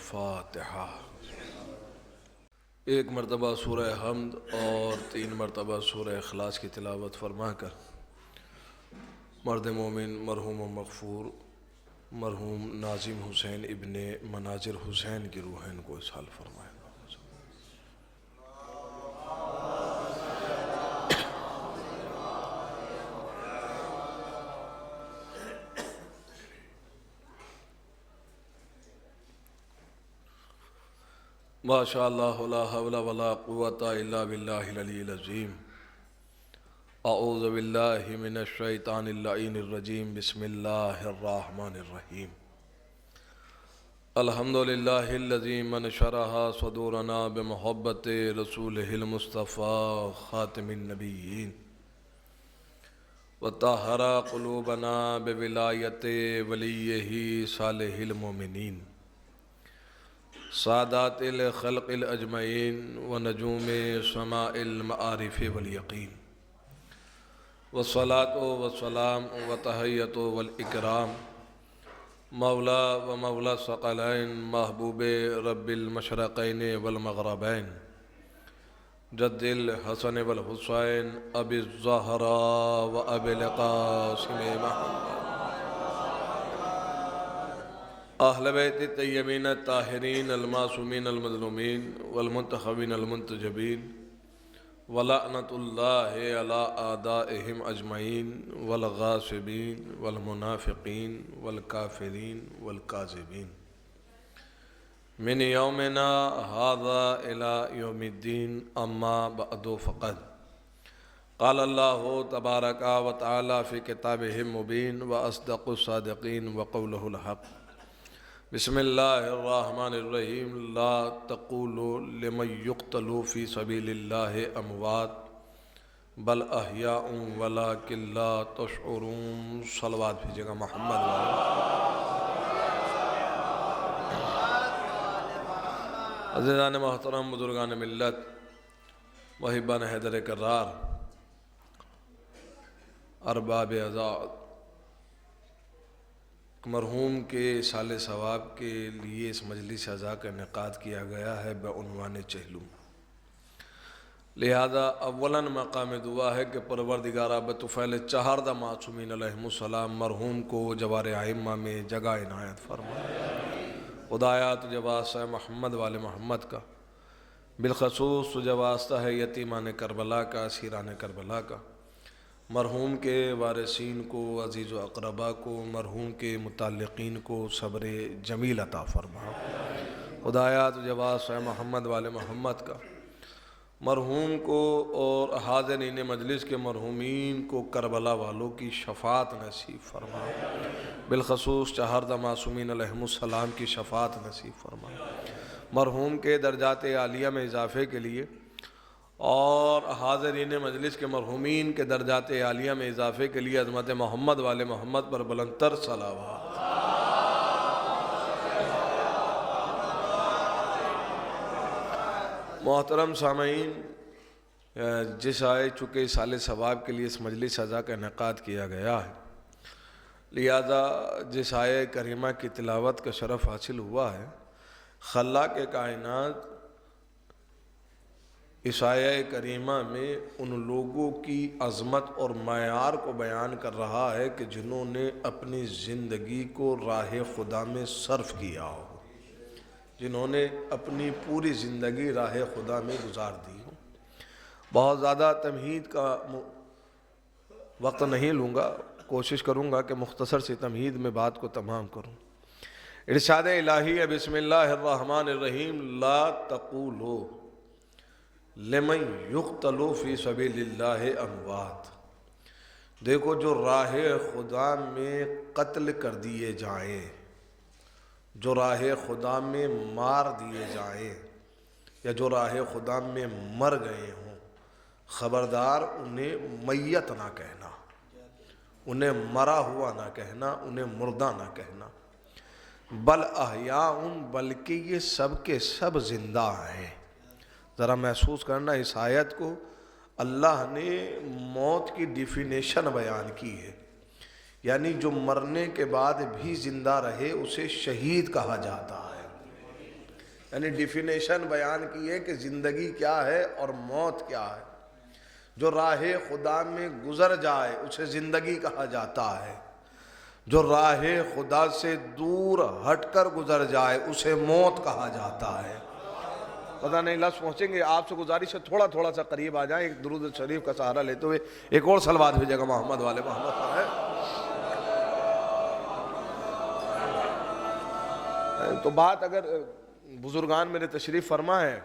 الفاتحہ۔ ایک مرتبہ سورہ حمد اور 3 مرتبہ سورہ اخلاص کی تلاوت فرما کر مرد مومن مرحوم و مغفور مرحوم ناظم حسین ابن مناظر حسین کی روحین کو اسحال فرمائے۔ ماشاء اللہ لا حول ولا قوة الا باللہ العلی العظیم۔ اعوذ باللہ من الشیطان اللعین الرجیم، بسم اللہ الرحمن الرحیم۔ الحمدللہ الذی من شرح صدورنا بمحبت رسولہ المصطفیٰ خاتم النبیین، وطہر قلوبنا بولایت ولیہ صالح المومنین، سادات الخلق الاجمعین ونجوم سماء المعارف والیقین، والصلاة والسلام وتحیۃ والاکرام مولا و مولا الثقلین محبوب رب المشرقین والمغربین، جد الحسن والحسین ابی الزہراء و ابی القاسم محمد، اہل بیت الطیبین الطاہرین المعصومین المظلومین والمنتخبین المنتجبین، ولعنۃ اللہ علی اعدائہم اجمعین والغاصبین والمنافقین والکافرین والکاذبین، من یومنا ھذا الی یوم الدین، اما بعد فقد قال اللہ تبارک و تعالی فی کتابہ المبین واصدق الصادقین وقولہ الحق۔ بسم اللہ الرحمن الرحیم۔ لا تقولوا لمن یقتل فی سبیل اللہ اموات بل احیاء ولکن لا تشعرون۔ صلوات بھیجیے گا محمد والے۔ عزیزان محترم، بزرگان ملت، محبان حیدر کرار، ارباب اعزاز، مرحوم کے سال ثواب کے لیے اس مجلس عزا کا انعقاد کیا گیا ہے بعنوان چہلم۔ لہذا اولاً مقام دعا ہے کہ پروردگارہ بطفیل 4 معصومین علیہم السلام مرحوم کو جوار ائمہ میں جگہ عنایت فرمائے۔ خدایا تجھے واسطہ ہے محمد والے محمد کا، بالخصوص تجھے واسطہ ہے یتیمان کربلا کا، اسیران کربلا کا، مرحوم کے وارثین کو، عزیز و اقربا کو، مرحوم کے متعلقین کو صبر جمیل عطا فرما۔ خدایا تجھے واسطہ ہے محمد والے محمد کا، مرحوم کو اور حاضرین مجلس کے مرحومین کو کربلا والوں کی شفاعت نصیب فرما، بالخصوص 4 معصومین علیہم السلام کی شفاعت نصیب فرما۔ مرحوم کے درجات عالیہ میں اضافے کے لیے اور حاضرین مجلس کے مرحومین کے درجات عالیہ میں اضافے کے لیے عظمت محمد والے محمد پر بلندتر صلوات۔ محترم سامعین، جس آئے چکے سال ثواب کے لیے اس مجلس عزا کا انعقاد کیا گیا ہے، لہذا جس آئے کریمہ کی تلاوت کا شرف حاصل ہوا ہے، خلاق کائنات اس آیہ کریمہ میں ان لوگوں کی عظمت اور معیار کو بیان کر رہا ہے کہ جنہوں نے اپنی زندگی کو راہ خدا میں صرف کیا ہو، جنہوں نے اپنی پوری زندگی راہ خدا میں گزار دی ہو۔ بہت زیادہ تمہید کا وقت نہیں لوں گا، کوشش کروں گا کہ مختصر سی تمہید میں بات کو تمام کروں۔ ارشاد الہی ہے، بسم اللہ الرحمن الرحیم۔ لا تقولوا لمن یقتل فی سبیل اللہ اموات۔ دیکھو، جو راہ خدا میں قتل کر دیے جائیں، جو راہ خدا میں مار دیے جائیں، یا جو راہ خدا میں مر گئے ہوں، خبردار انہیں میت نہ کہنا، انہیں مرا ہوا نہ کہنا، انہیں مردہ نہ کہنا۔ بل احیاء، بلکہ یہ سب کے سب زندہ ہیں۔ ذرا محسوس کرنا اس آیت کو، اللہ نے موت کی ڈیفینیشن بیان کی ہے، یعنی جو مرنے کے بعد بھی زندہ رہے اسے شہید کہا جاتا ہے۔ یعنی ڈیفینیشن بیان کی ہے کہ زندگی کیا ہے اور موت کیا ہے۔ جو راہ خدا میں گزر جائے اسے زندگی کہا جاتا ہے، جو راہ خدا سے دور ہٹ کر گزر جائے اسے موت کہا جاتا ہے۔ پتہ نہیں لفظ پہنچیں گے، آپ سے گزارش ہے تھوڑا سا قریب آ جائیں، ایک درود شریف کا سہارا لیتے ہوئے ایک اور صلوات بھیجے گا محمد والے محمد ہے۔ تو بات اگر بزرگان میرے تشریف فرما ہے،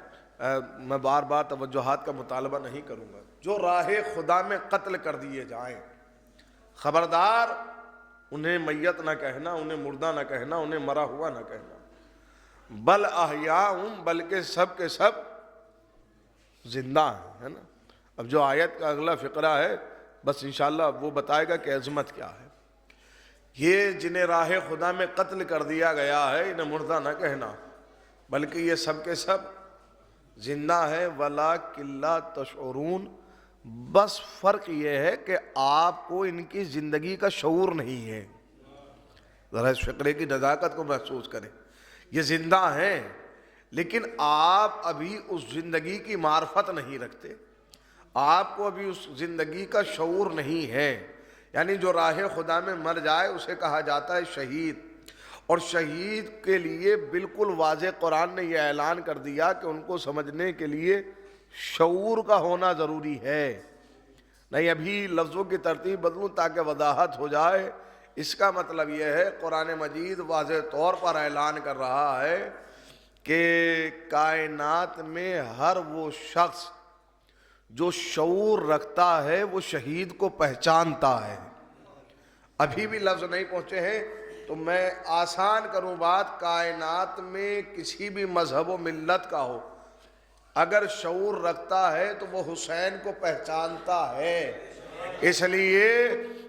میں بار بار توجہات کا مطالبہ نہیں کروں گا۔ جو راہ خدا میں قتل کر دیے جائیں، خبردار انہیں میت نہ کہنا، انہیں مردہ نہ کہنا، انہیں مرا ہوا نہ کہنا، بل احیاء، بلکہ سب کے سب زندہ ہیں، ہے نا۔ اب جو آیت کا اگلا فقرہ ہے بس انشاءاللہ وہ بتائے گا کہ عظمت کیا ہے۔ یہ جنہیں راہ خدا میں قتل کر دیا گیا ہے انہیں مردہ نہ کہنا، بلکہ یہ سب کے سب زندہ ہے۔ وَلَٰكِن لَا تَشْعُرُونَ، بس فرق یہ ہے کہ آپ کو ان کی زندگی کا شعور نہیں ہے۔ ذرا اس فقرے کی نزاکت کو محسوس کریں، یہ زندہ ہیں لیکن آپ ابھی اس زندگی کی معرفت نہیں رکھتے، آپ کو ابھی اس زندگی کا شعور نہیں ہے۔ یعنی جو راہ خدا میں مر جائے اسے کہا جاتا ہے شہید، اور شہید کے لیے بالکل واضح قرآن نے یہ اعلان کر دیا کہ ان کو سمجھنے کے لیے شعور کا ہونا ضروری ہے۔ نہیں ابھی لفظوں کی ترتیب بدلوں تاکہ وضاحت ہو جائے۔ اس کا مطلب یہ ہے قرآن مجید واضح طور پر اعلان کر رہا ہے کہ کائنات میں ہر وہ شخص جو شعور رکھتا ہے وہ شہید کو پہچانتا ہے۔ ابھی بھی لفظ نہیں پہنچے ہیں تو میں آسان کروں بات، کائنات میں کسی بھی مذہب و ملت کا ہو اگر شعور رکھتا ہے تو وہ حسین کو پہچانتا ہے، اس لیے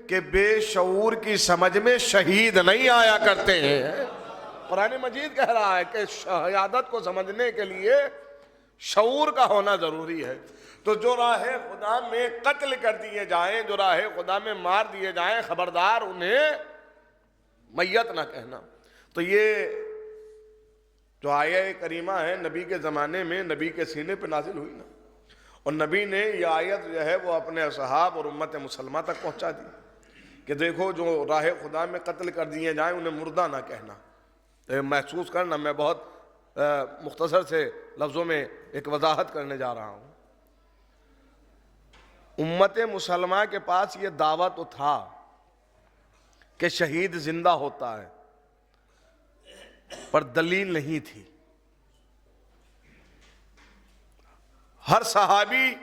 کہ بے شعور کی سمجھ میں شہید نہیں آیا کرتے ہیں۔ قرآن مجید کہہ رہا ہے کہ شہادت کو سمجھنے کے لیے شعور کا ہونا ضروری ہے۔ تو جو راہ خدا میں قتل کر دیے جائیں، جو راہ خدا میں مار دیے جائیں، خبردار انہیں میت نہ کہنا۔ تو یہ جو آیہ کریمہ ہے نبی کے زمانے میں نبی کے سینے پہ نازل ہوئی نا، اور نبی نے یہ آیت جو ہے وہ اپنے اصحاب اور امت مسلمہ تک پہنچا دی کہ دیکھو جو راہ خدا میں قتل کر دیے جائیں انہیں مردہ نہ کہنا۔ محسوس کرنا، میں بہت مختصر سے لفظوں میں ایک وضاحت کرنے جا رہا ہوں۔ امت مسلمہ کے پاس یہ دعویٰ تو تھا کہ شہید زندہ ہوتا ہے، پر دلیل نہیں تھی۔ ہر صحابی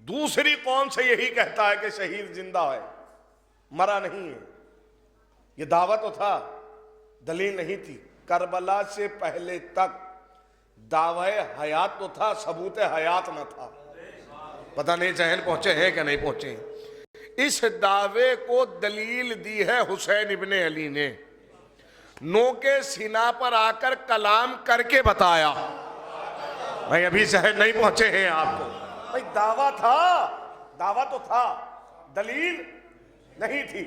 دوسری قوم سے یہی کہتا ہے کہ شہید زندہ ہے، مرا نہیں ہے، یہ دعویٰ تو تھا، دلیل نہیں تھی۔ کربلا سے پہلے تک دعوی حیات تو تھا، ثبوت حیات نہ تھا۔ پتہ نہیں ذہن پہنچے ہیں کہ نہیں پہنچے۔ اس دعوے کو دلیل دی ہے حسین ابن علی نے، نوکے سینہ پر آ کر کلام کر کے بتایا۔ بھائی ابھی ذہن نہیں پہنچے ہیں آپ کو، بھائی دعویٰ تھا، دعویٰ تو تھا، دلیل نہیں تھی۔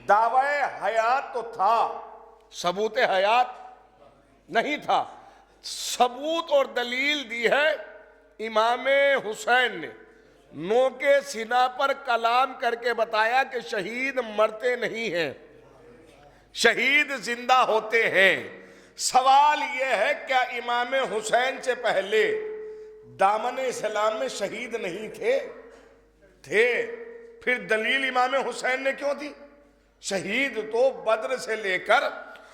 دعوی حیات تو تھا، ثبوت حیات نہیں تھا۔ ثبوت اور دلیل دی ہے امام حسین نے، نوکے سینہ پر کلام کر کے بتایا کہ شہید مرتے نہیں ہیں، شہید زندہ ہوتے ہیں۔ سوال یہ ہے کیا امام حسین سے پہلے دامن اسلام میں شہید نہیں تھے؟ پھر دلیل امام حسین نے کیوں دی؟ شہید تو بدر سے لے کر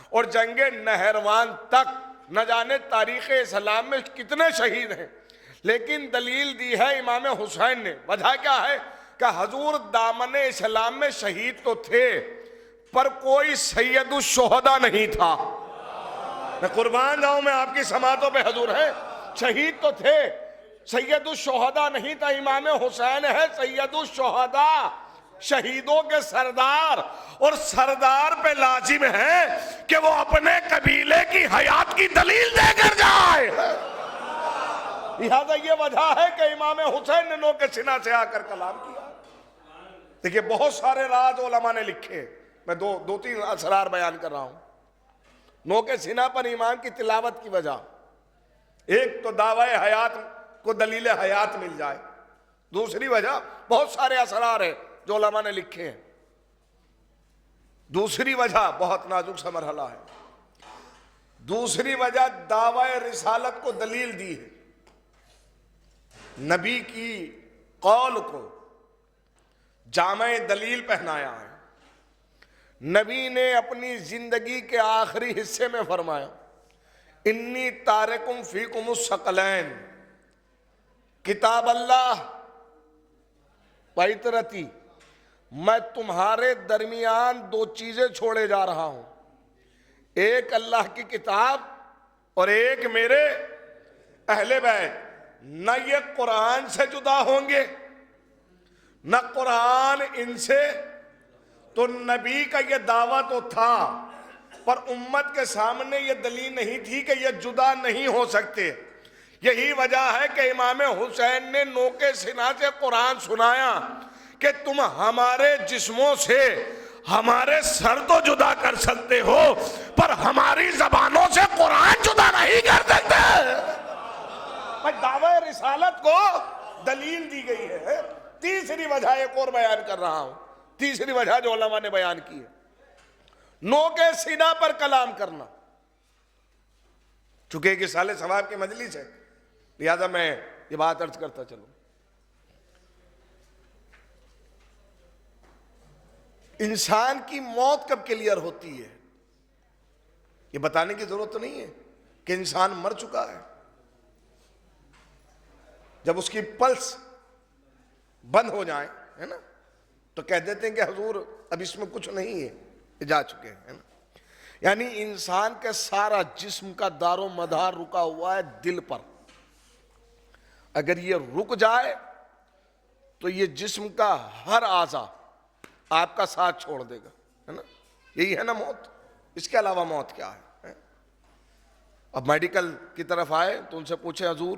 اور جنگ نہروان تک نہ جانے تاریخ اسلام میں کتنے شہید ہیں، لیکن دلیل دی ہے امام حسین نے۔ وجہ کیا ہے کہ حضور دامن اسلام میں شہید تو تھے پر کوئی سید الشہداء نہیں تھا۔ میں قربان جاؤں، میں آپ کی سماعتوں پہ حضور ہے، شہید تو تھے، سید الشہداء نہیں تھا۔ امام حسین ہے سید الشہداء، شہیدوں کے سردار، اور سردار پہ لازم ہے کہ وہ اپنے قبیلے کی حیات کی دلیل دے کر جائے۔ لہذا یہ وجہ ہے کہ امام حسین نے نوکے سینہ سے آ کر کلام کیا۔ دیکھیں بہت سارے راز علماء نے لکھے، میں دو تین اسرار بیان کر رہا ہوں۔ نوکے سینہ پر ایمان کی تلاوت کی وجہ، ایک تو دعوی حیات کو دلیل حیات مل جائے، دوسری وجہ بہت سارے اسرار ہیں جو علماء نے لکھے ہیں، دوسری وجہ بہت نازک سا مرحلہ ہے، دوسری وجہ دعوی رسالت کو دلیل دی ہے، نبی کی قول کو جامع دلیل پہنایا ہے، نبی نے اپنی زندگی کے آخری حصے میں فرمایا انی تارکم فیکم الثقلین، کتاب اللہ وعطرتی، میں تمہارے درمیان دو چیزیں چھوڑے جا رہا ہوں، ایک اللہ کی کتاب اور ایک میرے اہل بیت، نہ یہ قرآن سے جدا ہوں گے نہ قرآن ان سے۔ تو نبی کا یہ دعویٰ تو تھا پر امت کے سامنے یہ دلیل نہیں تھی کہ یہ جدا نہیں ہو سکتے، یہی وجہ ہے کہ امام حسین نے نوکے سینہ سے قرآن سنایا کہ تم ہمارے جسموں سے ہمارے سر تو جدا کر سکتے ہو پر ہماری زبانوں سے قرآن جدا نہیں کر سکتے۔ میں دعوی رسالت کو دلیل دی گئی ہے۔ تیسری وجہ ایک اور بیان کر رہا ہوں، تیسری وجہ جو علماء نے بیان کی ہے، نوکے سینہ پر کلام کرنا۔ چونکہ ایک سال ثواب کی مجلس ہے لہذا میں یہ بات عرض کرتا چلوں، انسان کی موت کب کلیئر ہوتی ہے یہ بتانے کی ضرورت تو نہیں ہے کہ انسان مر چکا ہے، جب اس کی پلس بند ہو جائیں ہے نا تو کہہ دیتے ہیں کہ حضور اب اس میں کچھ نہیں ہے، یہ جا چکے ہیں نا۔ یعنی انسان کے سارا جسم کا دار و مدار رکا ہوا ہے دل پر، اگر یہ رک جائے تو یہ جسم کا ہر اعضا آپ کا ساتھ چھوڑ دے گا، ہے نا، یہی ہے نا موت، اس کے علاوہ موت کیا ہے؟ اب میڈیکل کی طرف آئے تو ان سے پوچھے حضور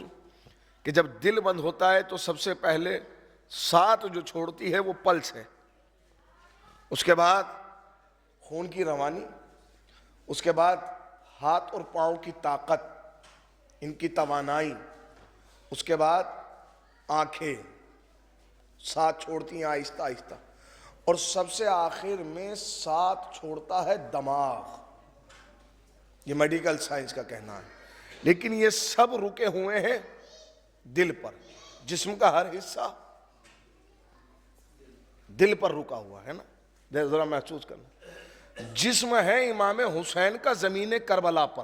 کہ جب دل بند ہوتا ہے تو سب سے پہلے ساتھ جو چھوڑتی ہے وہ پلس ہے، اس کے بعد خون کی روانی، اس کے بعد ہاتھ اور پاؤں کی طاقت، ان کی توانائی، اس کے بعد آنکھیں ساتھ چھوڑتی ہیں آہستہ آہستہ، اور سب سے آخر میں ساتھ چھوڑتا ہے دماغ۔ یہ میڈیکل سائنس کا کہنا ہے، لیکن یہ سب رکے ہوئے ہیں دل پر، جسم کا ہر حصہ دل پر رکا ہوا ہے نا، ذرا محسوس کرنا۔ جسم ہے امام حسین کا زمین کربلا پر،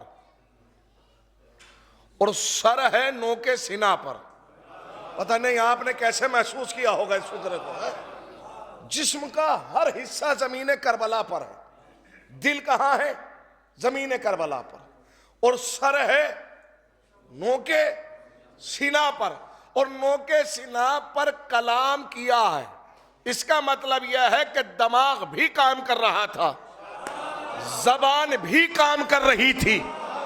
اور سر ہے نوکے سینہ پر۔ پتہ نہیں آپ نے کیسے محسوس کیا ہوگا اس فکرے کو۔ جسم کا ہر حصہ زمین کربلا پر ہے، دل کہاں ہے؟ زمین کربلا پر، اور سر ہے نوکے سینہ پر، اور نوکے سینہ پر کلام کیا ہے۔ اس کا مطلب یہ ہے کہ دماغ بھی کام کر رہا تھا، زبان بھی کام کر رہی تھی۔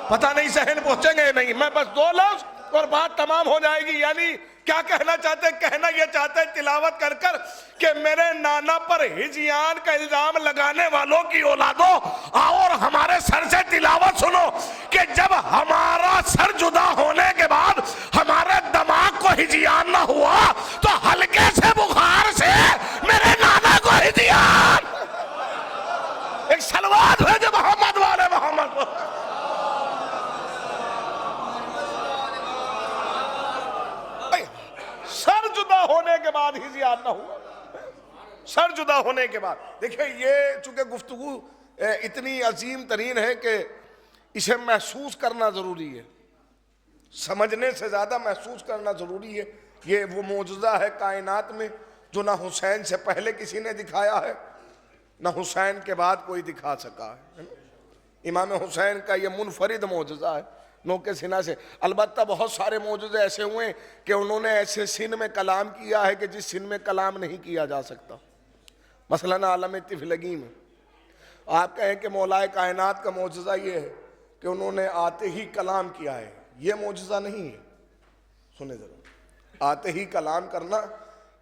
پتہ نہیں ذہن پہنچیں گے نہیں، میں بس دو لفظ اور بات تمام ہو جائے گی۔ یعنی کیا کہنا چاہتے ہیں؟ کہنا یہ چاہتے ہیں تلاوت کر کر کہ میرے نانا پر ہجیان کا الزام لگانے والوں کی اولادوں، آؤ اور ہمارے سر سے تلاوت سنو کہ جب ہمارا سر جدا ہونے کے بعد ہمارے دماغ کو ہجیان نہ ہوا تو ہلکے سے بخار سے میرے نانا کو ہجیان۔ ایک صلوات بھیجے محمد والے محمد کو۔ سر جدا ہونے کے بعد ہجیان نہ ہوا، سر جدا ہونے کے بعد۔ دیکھیں یہ چونکہ گفتگو اتنی عظیم ترین ہے کہ اسے محسوس کرنا ضروری ہے، سمجھنے سے زیادہ محسوس کرنا ضروری ہے۔ یہ وہ معجزہ ہے کائنات میں جو نہ حسین سے پہلے کسی نے دکھایا ہے نہ حسین کے بعد کوئی دکھا سکا ہے۔ امام حسین کا یہ منفرد معجزہ ہے نوکے سینہ سے۔ البتہ بہت سارے معجزے ایسے ہوئے کہ انہوں نے ایسے سن میں کلام کیا ہے کہ جس سن میں کلام نہیں کیا جا سکتا۔ مثلاً عالم طفلگی میں آپ کہیں کہ مولا کائنات کا معجزہ یہ ہے کہ انہوں نے آتے ہی کلام کیا ہے، یہ معجزہ نہیں ہے۔ سنیں ذرا، آتے ہی کلام کرنا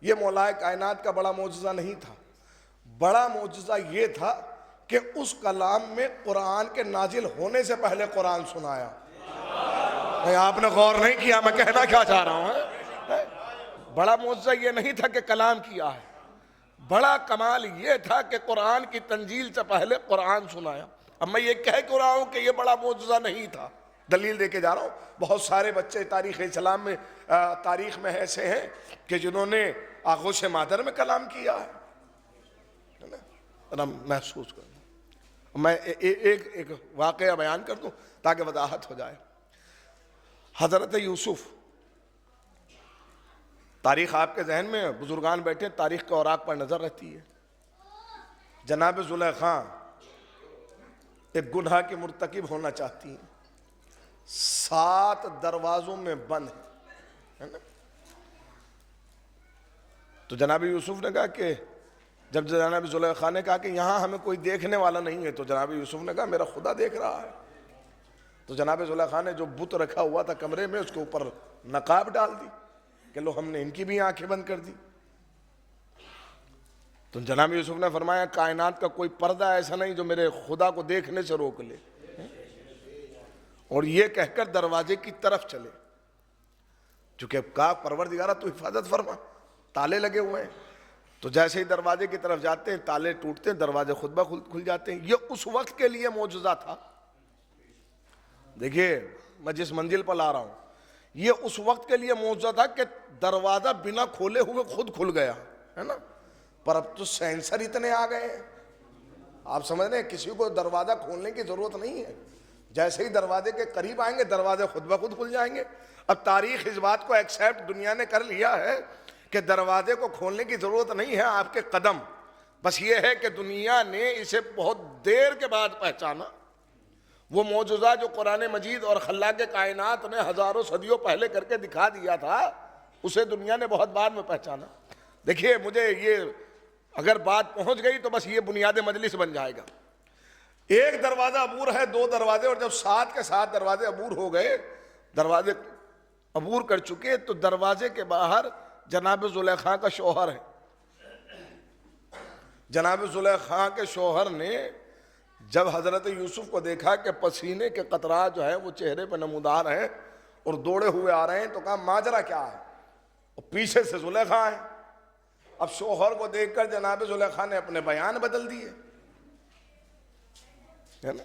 یہ مولا کائنات کا بڑا معجزہ نہیں تھا، بڑا معجزہ یہ تھا کہ اس کلام میں قرآن کے نازل ہونے سے پہلے قرآن سنایا۔ آپ نے غور نہیں کیا میں کہنا کیا چاہ رہا ہوں. بڑا معجزہ یہ نہیں تھا کہ کلام کیا ہے، بڑا کمال یہ تھا کہ قرآن کی تنزیل سے پہلے قرآن سنایا. اب میں یہ کہہ کیوں رہا ہوں کہ یہ بڑا معجزہ نہیں تھا؟ دلیل دے کے جا رہا ہوں. بہت سارے بچے تاریخ اسلام میں تاریخ میں ایسے ہیں کہ جنہوں نے آغوش مادر میں کلام کیا ہے. محسوس کروں میں ایک واقعہ بیان کر دوں تاکہ وضاحت ہو جائے. حضرت یوسف، تاریخ آپ کے ذہن میں بزرگان بیٹھے تاریخ کے اوراق پر نظر رہتی ہے. جناب زلیخا ایک گناہ کے مرتکب ہونا چاہتی ہیں، 7 دروازوں میں بند ہے نا. تو جناب یوسف نے کہا کہ جب جناب زلیخا نے کہا کہ یہاں ہمیں کوئی دیکھنے والا نہیں ہے، تو جناب یوسف نے کہا میرا خدا دیکھ رہا ہے. تو جناب زلیخا نے جو بت رکھا ہوا تھا کمرے میں اس کے اوپر نقاب ڈال دی کہ لو ہم نے ان کی بھی آنکھیں بند کر دی. تو جناب یوسف نے فرمایا کائنات کا کوئی پردہ ایسا نہیں جو میرے خدا کو دیکھنے سے روک لے. اور یہ کہہ کر دروازے کی طرف چلے، چونکہ کہا پروردگارہ تو حفاظت فرما، تالے لگے ہوئے ہیں. تو جیسے ہی دروازے کی طرف جاتے ہیں تالے ٹوٹتے ہیں، دروازے خود بخود کھل جاتے ہیں. یہ اس وقت کے لیے معجزہ تھا. دیکھیے میں جس منزل پر لا رہا ہوں، یہ اس وقت کے لیے معجزہ تھا کہ دروازہ بنا کھولے ہوئے خود کھل گیا ہے نا. پر اب تو سینسر اتنے آ گئے ہیں، آپ سمجھ رہے ہیں کسی کو دروازہ کھولنے کی ضرورت نہیں ہے. جیسے ہی دروازے کے قریب آئیں گے دروازے خود بخود کھل جائیں گے. اب تاریخ اس بات کو ایکسیپٹ دنیا نے کر لیا ہے کہ دروازے کو کھولنے کی ضرورت نہیں ہے آپ کے قدم. بس یہ ہے کہ دنیا نے اسے بہت دیر کے بعد پہچانا. وہ معجزہ جو قرآن مجید اور خلاق کائنات نے ہزاروں صدیوں پہلے کر کے دکھا دیا تھا، اسے دنیا نے بہت بعد میں پہچانا. دیکھیے مجھے یہ اگر بات پہنچ گئی تو بس یہ بنیاد مجلس بن جائے گا. ایک دروازہ عبور ہے، 2 دروازے، اور جب 7 کے 7 دروازے عبور ہو گئے، دروازے عبور کر چکے، تو دروازے کے باہر جناب زلیخا کا شوہر ہے. جناب زلیخا کے شوہر نے جب حضرت یوسف کو دیکھا کہ پسینے کے قطرات جو ہے وہ چہرے پہ نمودار ہیں اور دوڑے ہوئے آ رہے ہیں، تو کہا ماجرا کیا ہے؟ اور پیچھے سے زلیخا ہے. اب شوہر کو دیکھ کر جناب زلیخا نے اپنے بیان بدل دیے ہے نا،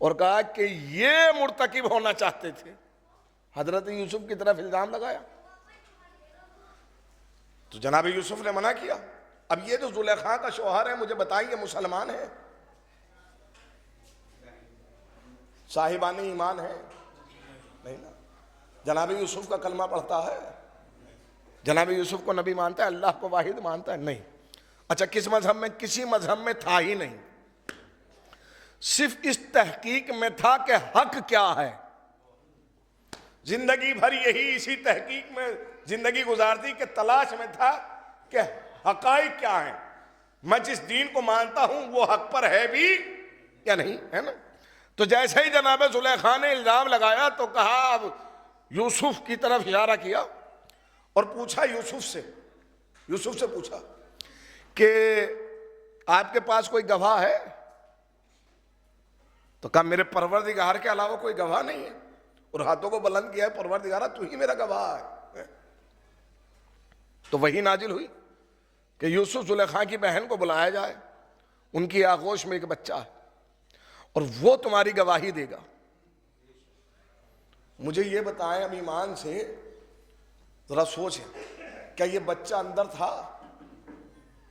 اور کہا کہ یہ مرتکب ہونا چاہتے تھے. حضرت یوسف کی طرف الزام لگایا. تو جناب یوسف نے منع کیا. اب یہ جو زلیخا کا شوہر ہے مجھے بتائیے مسلمان ہے؟ صاحبان ایمان ہے؟ نہیں نا. جناب یوسف کا کلمہ پڑھتا ہے؟ جناب یوسف کو نبی مانتا ہے؟ اللہ کو واحد مانتا ہے؟ نہیں. اچھا کس مذہب میں؟ کسی مذہب میں تھا ہی نہیں. صرف اس تحقیق میں تھا کہ حق کیا ہے. زندگی بھر یہی اسی تحقیق میں زندگی گزارتی کہ تلاش میں تھا کہ حقائق کیا ہیں. میں جس دین کو مانتا ہوں وہ حق پر ہے بھی یا نہیں، ہے نا. تو جیسے ہی جناب زلیخا نے الزام لگایا تو کہا، اب یوسف کی طرف اشارہ کیا اور پوچھا یوسف سے پوچھا کہ آپ کے پاس کوئی گواہ ہے؟ تو کہا میرے پروردگار کے علاوہ کوئی گواہ نہیں ہے. اور ہاتھوں کو بلند کیا ہے، پروردگارہ تو ہی میرا گواہ ہے. تو وہی نازل ہوئی کہ یوسف زلیخا کی بہن کو بلایا جائے، ان کی آغوش میں ایک بچہ ہے اور وہ تمہاری گواہی دے گا. مجھے یہ بتائیں اب ایمان سے ذرا سوچیں، کیا یہ بچہ اندر تھا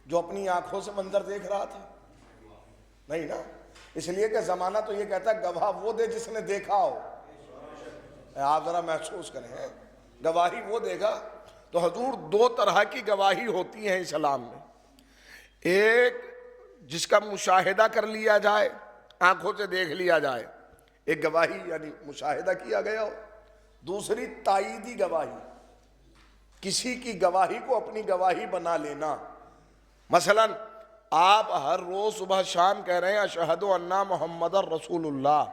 جو اپنی آنکھوں سے منظر دیکھ رہا تھا؟ نہیں نا. اس لیے کہ زمانہ تو یہ کہتا ہے گواہ وہ دے جس نے دیکھا ہو. آپ ذرا محسوس کریں، گواہی وہ دے گا. تو حضور 2 طرح کی گواہی ہوتی ہیں اسلام میں. ایک جس کا مشاہدہ کر لیا جائے، آنکھوں سے دیکھ لیا جائے، ایک گواہی یعنی مشاہدہ کیا گیا ہو. دوسری تائیدی گواہی، کسی کی گواہی کو اپنی گواہی بنا لینا. مثلا آپ ہر روز صبح شام کہہ رہے ہیں اشہد ان محمد رسول اللہ،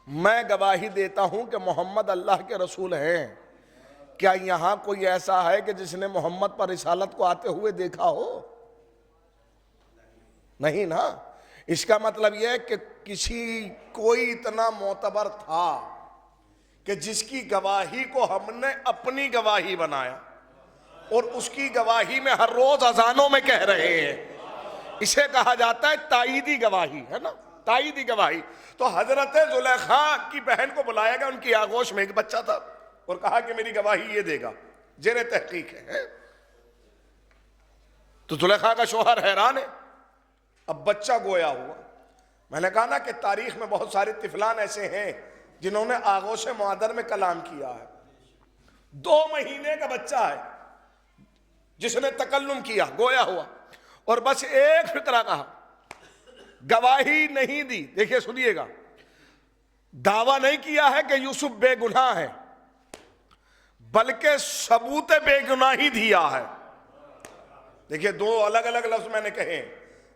میں گواہی دیتا ہوں کہ محمد اللہ کے رسول ہیں. کیا یہاں کوئی ایسا ہے کہ جس نے محمد پر رسالت کو آتے ہوئے دیکھا ہو؟ نہیں نا. اس کا مطلب یہ ہے کہ کوئی اتنا معتبر تھا کہ جس کی گواہی کو ہم نے اپنی گواہی بنایا اور اس کی گواہی میں ہر روز اذانوں میں کہہ رہے ہیں، اسے کہا جاتا ہے تائیدی گواہی، ہے نا، تائیدی گواہی۔ تو حضرت زلیخا کی بہن کو بلایا گیا، ان کی آغوش میں ایک بچہ تھا، اور کہا کہ میری گواہی یہ دے گا، زیر تحقیق ہے۔ تو زلیخا کا شوہر حیران ہے، اب بچہ گویا ہوا۔ میں نے کہا نا کہ تاریخ میں بہت سارے طفلان ایسے ہیں جنہوں نے آغوش معدر میں کلام کیا ہے۔ 2 مہینے کا بچہ ہے جس نے تکلم کیا، گویا ہوا، اور بس ایک فقرہ کہا، گواہی نہیں دی۔ دیکھیے سنیے گا، دعویٰ نہیں کیا ہے کہ یوسف بے گناہ ہے، بلکہ ثبوت بے گناہی دیا ہے۔ دیکھیے 2 الگ الگ لفظ میں نے کہے۔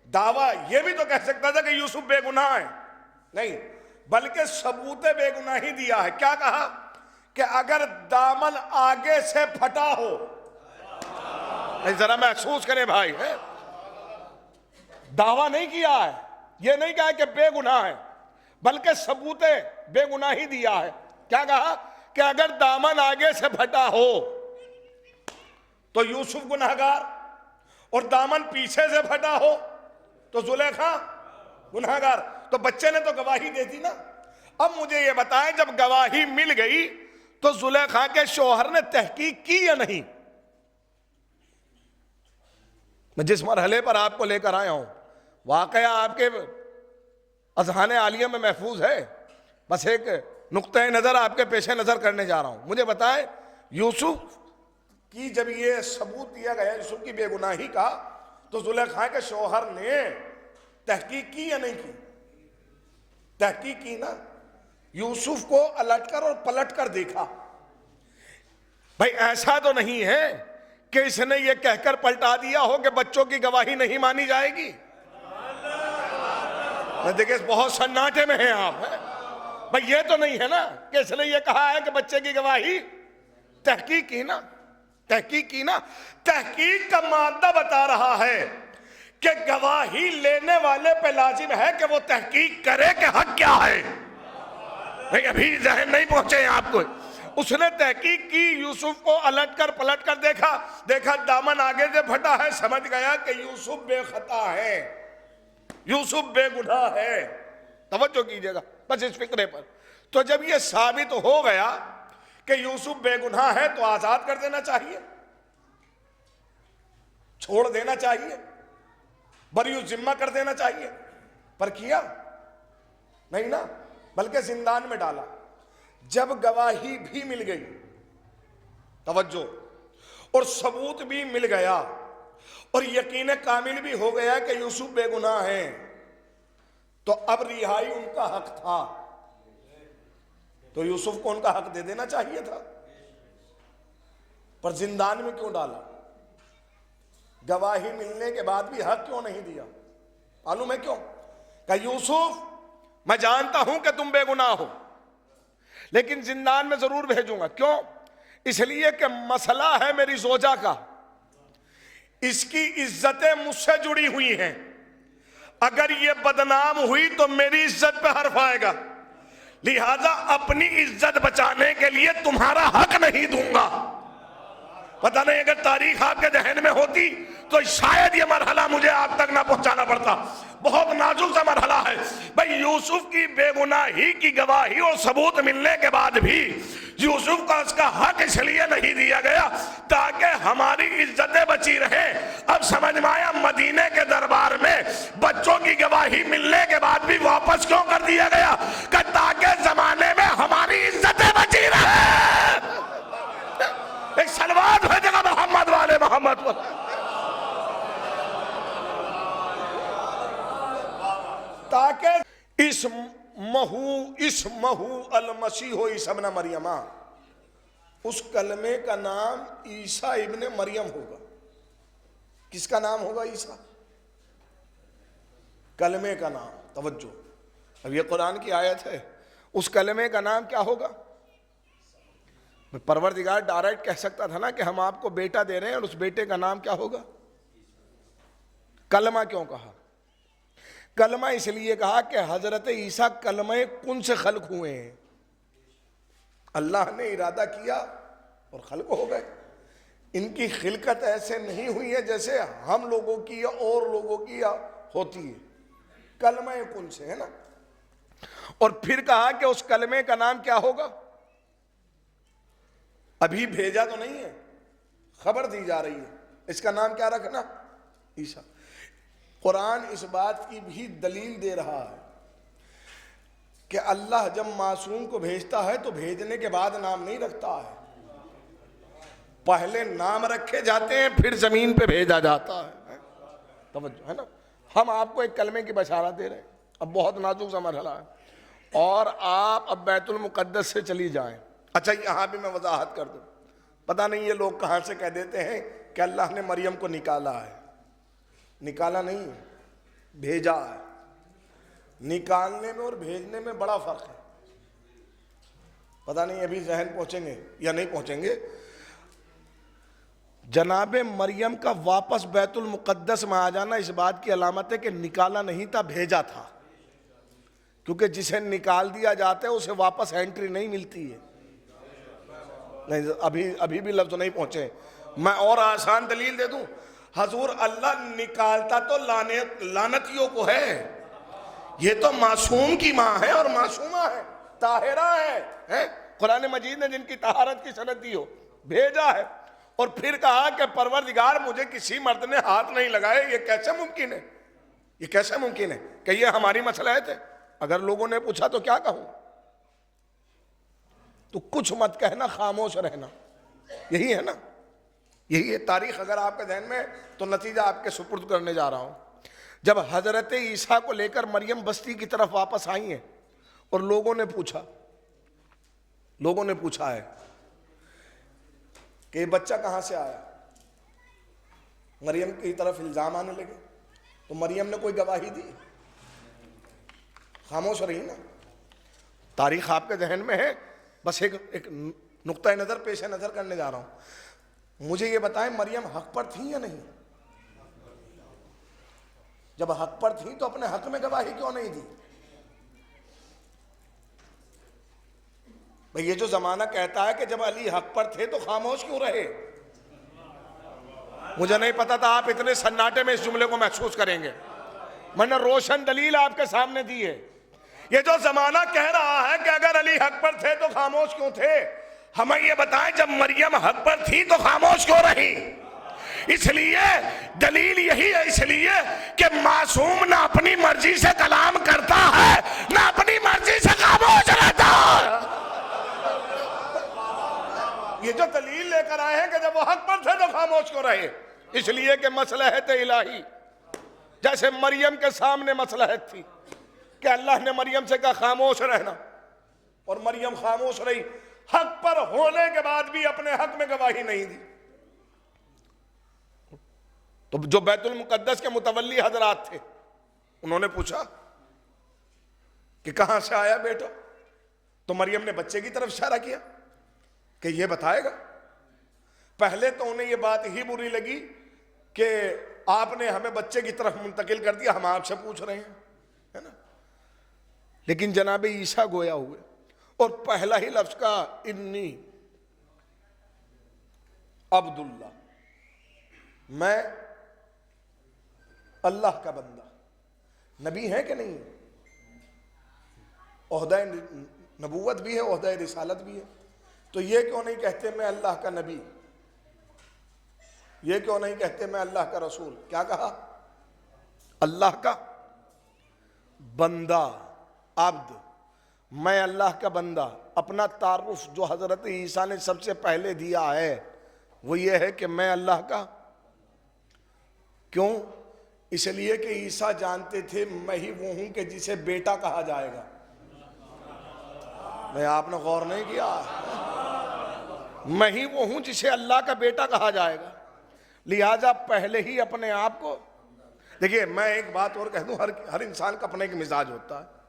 دعویٰ یہ بھی تو کہہ سکتا تھا کہ یوسف بے گناہ ہے، نہیں، بلکہ ثبوت بے گناہی دیا ہے۔ کیا کہا؟ کہ اگر دامن آگے سے پھٹا ہو، ذرا محسوس کریں بھائی، دعویٰ نہیں کیا ہے، یہ نہیں کہا کہ بے گناہ ہے، بلکہ ثبوت بے گناہی دیا ہے۔ کیا کہا؟ کہ اگر دامن آگے سے پھٹا ہو تو یوسف گناہگار، اور دامن پیچھے سے پھٹا ہو تو زلیخا گناہگار۔ تو بچے نے تو گواہی دے دی نا۔ اب مجھے یہ بتائیں، جب گواہی مل گئی تو زلیخا کے شوہر نے تحقیق کی یا نہیں؟ میں جس مرحلے پر آپ کو لے کر آیا ہوں، واقعہ آپ کے اذہان عالیہ میں محفوظ ہے، بس ایک نقطۂ نظر آپ کے پیش نظر کرنے جا رہا ہوں۔ مجھے بتائیں، یوسف کی جب یہ ثبوت دیا گیا یوسف کی بے گناہی کا، تو زلیخا کے شوہر نے تحقیق کی یا نہیں کی؟ تحقیق کی نا۔ یوسف کو الٹ کر اور پلٹ کر دیکھا۔ بھائی ایسا تو نہیں ہے کہ اس نے یہ کہہ کر پلٹا دیا ہو کہ بچوں کی گواہی نہیں مانی جائے گی؟ دیکھیں بہت سناٹے میں ہیں آپ، بھائی یہ تو نہیں ہے نا کہ اس نے یہ کہا ہے کہ بچے کی گواہی؟ تحقیق کی نا، تحقیق کی نا۔ تحقیق کا مادہ بتا رہا ہے کہ گواہی لینے والے پہ لازم ہے کہ وہ تحقیق کرے کہ حق کیا ہے۔ نہیں ابھی ذہن نہیں پہنچے ہیں آپ کو۔ اس نے تحقیق کی، یوسف کو الٹ کر پلٹ کر دیکھا دامن آگے سے پھٹا ہے، سمجھ گیا کہ یوسف بے خطا ہے، یوسف بے گناہ ہے۔ توجہ کیجئے گا بس اس فکرے پر۔ تو جب یہ ثابت ہو گیا کہ یوسف بے گناہ ہے تو آزاد کر دینا چاہیے، چھوڑ دینا چاہیے، بری الذمہ کر دینا چاہیے، پر کیا نہیں نا، بلکہ زندان میں ڈالا۔ جب گواہی بھی مل گئی، توجہ، اور ثبوت بھی مل گیا، اور یقین کامل بھی ہو گیا کہ یوسف بے گناہ ہیں، تو اب رہائی ان کا حق تھا، تو یوسف کو ان کا حق دے دینا چاہیے تھا، پر زندان میں کیوں ڈالا؟ گواہی ملنے کے بعد بھی حق کیوں نہیں دیا؟ معلوم ہے کیوں؟ کہ یوسف میں جانتا ہوں کہ تم بے گناہ ہو، لیکن زندان میں ضرور بھیجوں گا۔ کیوں؟ اس لیے کہ مسئلہ ہے میری زوجہ کا، اس کی عزتیں مجھ سے جڑی ہوئی ہیں، اگر یہ بدنام ہوئی تو میری عزت پہ حرف آئے گا، لہذا اپنی عزت بچانے کے لیے تمہارا حق نہیں دوں گا۔ پتہ نہیں اگر تاریخ آپ کے ذہن میں ہوتی تو شاید یہ مرحلہ مجھے آپ تک نہ پہنچانا پڑتا۔ بہت نازک سا مرحلہ ہے بھائی۔ یوسف کی بے گناہی کی گواہی اور ثبوت ملنے کے بعد بھی یوسف کو اس کا حق اس لیے نہیں دیا گیا تاکہ ہماری عزتیں بچی رہیں۔ اب سمجھ میں آیا مدینے کے دربار میں بچوں کی گواہی ملنے کے بعد بھی واپس کیوں کر دیا گیا؟ کہ تاکہ زمانے میں ہماری عزتیں بچی رہیں۔ ایک صلوات بھیجے گا محمد والے محمد والے۔ تاکہ اسمہ المسیح عیسی ابن مریم، اس کلمے کا نام عیسیٰ ابن مریم ہوگا۔ کس کا نام ہوگا؟ عیسیٰ، کلمے کا نام۔ توجہ، اب یہ قرآن کی آیت ہے، اس کلمے کا نام کیا ہوگا؟ پروردگار ڈائریکٹ کہہ سکتا تھا نا کہ ہم آپ کو بیٹا دے رہے ہیں اور اس بیٹے کا نام کیا ہوگا؟ کلمہ کیوں کہا؟ کلمہ اس لیے کہا کہ حضرت عیسیٰ کلمہ کن سے خلق ہوئے ہیں۔ اللہ نے ارادہ کیا اور خلق ہو گئے. ان کی خلقت ایسے نہیں ہوئی ہے جیسے ہم لوگوں کی یا اور لوگوں کی یا ہوتی ہے. کلمہ کن سے ہے نا. اور پھر کہا کہ اس کلمے کا نام کیا ہوگا؟ ابھی بھیجا تو نہیں ہے، خبر دی جا رہی ہے. اس کا نام کیا رکھنا؟ عیسیٰ. قرآن اس بات کی بھی دلیل دے رہا ہے کہ اللہ جب معصوم کو بھیجتا ہے تو بھیجنے کے بعد نام نہیں رکھتا ہے، پہلے نام رکھے جاتے ہیں پھر زمین پہ بھیجا جاتا ہے. توجہ ہے نا. ہم آپ کو ایک کلمے کی بشارت دے رہے ہیں. اب بہت نازک سا مرحلہ ہے اور آپ اب بیت المقدس سے چلی جائیں. اچھا یہاں بھی میں وضاحت کر دوں. پتہ نہیں یہ لوگ کہاں سے کہہ دیتے ہیں کہ اللہ نے مریم کو نکالا ہے. نکالا نہیں ہے، بھیجا ہے. نکالنے میں اور بھیجنے میں بڑا فرق ہے. پتہ نہیں ابھی ذہن پہنچیں گے یا نہیں پہنچیں گے. جناب مریم کا واپس بیت المقدس میں آ جانا اس بات کی علامت ہے کہ نکالا نہیں تھا، بھیجا تھا. کیونکہ جسے نکال دیا جاتا ہے اسے واپس انٹری نہیں ملتی ہے. نہیں ابھی بھی لفظ نہیں پہنچے. میں اور آسان دلیل دے دوں. حضور اللہ نکالتا تو لعنتیوں کو ہے، یہ تو معصوم کی ماں ہے اور معصومہ ہے، طاہرہ ہے. قرآن مجید نے جن کی طہارت کی سند دی ہو بھیجا ہے. اور پھر کہا کہ پروردگار مجھے کسی مرد نے ہاتھ نہیں لگائے. یہ کیسے ممکن ہے؟ یہ کیسے ممکن ہے کہ یہ ہماری مصلحت ہے؟ اگر لوگوں نے پوچھا تو کیا کہوں؟ تو کچھ مت کہنا، خاموش رہنا. یہی ہے نا، یہی ہے تاریخ. اگر آپ کے ذہن میں تو نتیجہ آپ کے سپرد کرنے جا رہا ہوں. جب حضرت عیسیٰ کو لے کر مریم بستی کی طرف واپس آئی ہیں اور لوگوں نے پوچھا ہے کہ یہ بچہ کہاں سے آیا، مریم کی طرف الزام آنے لگے. تو مریم نے کوئی گواہی دی؟ خاموش رہی نا. تاریخ آپ کے ذہن میں ہے. بس ایک نقطہ نظر پیش نظر کرنے جا رہا ہوں. مجھے یہ بتائیں مریم حق پر تھی یا نہیں؟ جب حق پر تھی تو اپنے حق میں گواہی کیوں نہیں دی؟ بھئی یہ جو زمانہ کہتا ہے کہ جب علی حق پر تھے تو خاموش کیوں رہے؟ مجھے نہیں پتا تھا آپ اتنے سناٹے میں اس جملے کو محسوس کریں گے. میں نے روشن دلیل آپ کے سامنے دی ہے. یہ جو زمانہ کہہ رہا ہے کہ اگر علی حق پر تھے تو خاموش کیوں تھے، ہمیں یہ بتائیں جب مریم حق پر تھی تو خاموش کیوں رہی؟ اس لیے دلیل یہی ہے، اس لیے کہ معصوم نہ اپنی مرضی سے کلام کرتا ہے نہ اپنی مرضی سے خاموش رہتا ہے. یہ جو دلیل لے کر آئے ہیں کہ جب وہ حق پر تھے تو خاموش کیوں رہے، اس لیے کہ مصلحت الہی، جیسے مریم کے سامنے مصلحت تھی کہ اللہ نے مریم سے کہا خاموش رہنا، اور مریم خاموش رہی. حق پر ہونے کے بعد بھی اپنے حق میں گواہی نہیں دی. تو جو بیت المقدس کے متولی حضرات تھے انہوں نے پوچھا کہ کہاں سے آیا بیٹا؟ تو مریم نے بچے کی طرف اشارہ کیا کہ یہ بتائے گا. پہلے تو انہیں یہ بات ہی بری لگی کہ آپ نے ہمیں بچے کی طرف منتقل کر دیا، ہم آپ سے پوچھ رہے ہیں، ہے نا. لیکن جناب عیسیٰ گویا ہوئے اور پہلا ہی لفظ کا انی عبداللہ، میں اللہ کا بندہ. نبی ہے کہ نہیں؟ عہدہ نبوت بھی ہے، عہدہ رسالت بھی ہے. تو یہ کیوں نہیں کہتے میں اللہ کا نبی؟ یہ کیوں نہیں کہتے میں اللہ کا رسول؟ کیا کہا؟ اللہ کا بندہ، عبد. میں اللہ کا بندہ. اپنا تعارف جو حضرت عیسیٰ نے سب سے پہلے دیا ہے وہ یہ ہے کہ میں اللہ کا. کیوں؟ اس لیے کہ عیسیٰ جانتے تھے میں ہی وہ ہوں کہ جسے بیٹا کہا جائے گا. میں آپ نے غور نہیں کیا؟ میں ہی وہ ہوں جسے اللہ کا بیٹا کہا جائے گا. لہذا پہلے ہی اپنے آپ کو دیکھیے. میں ایک بات اور کہہ دوں، ہر انسان کا اپنا ایک مزاج ہوتا ہے.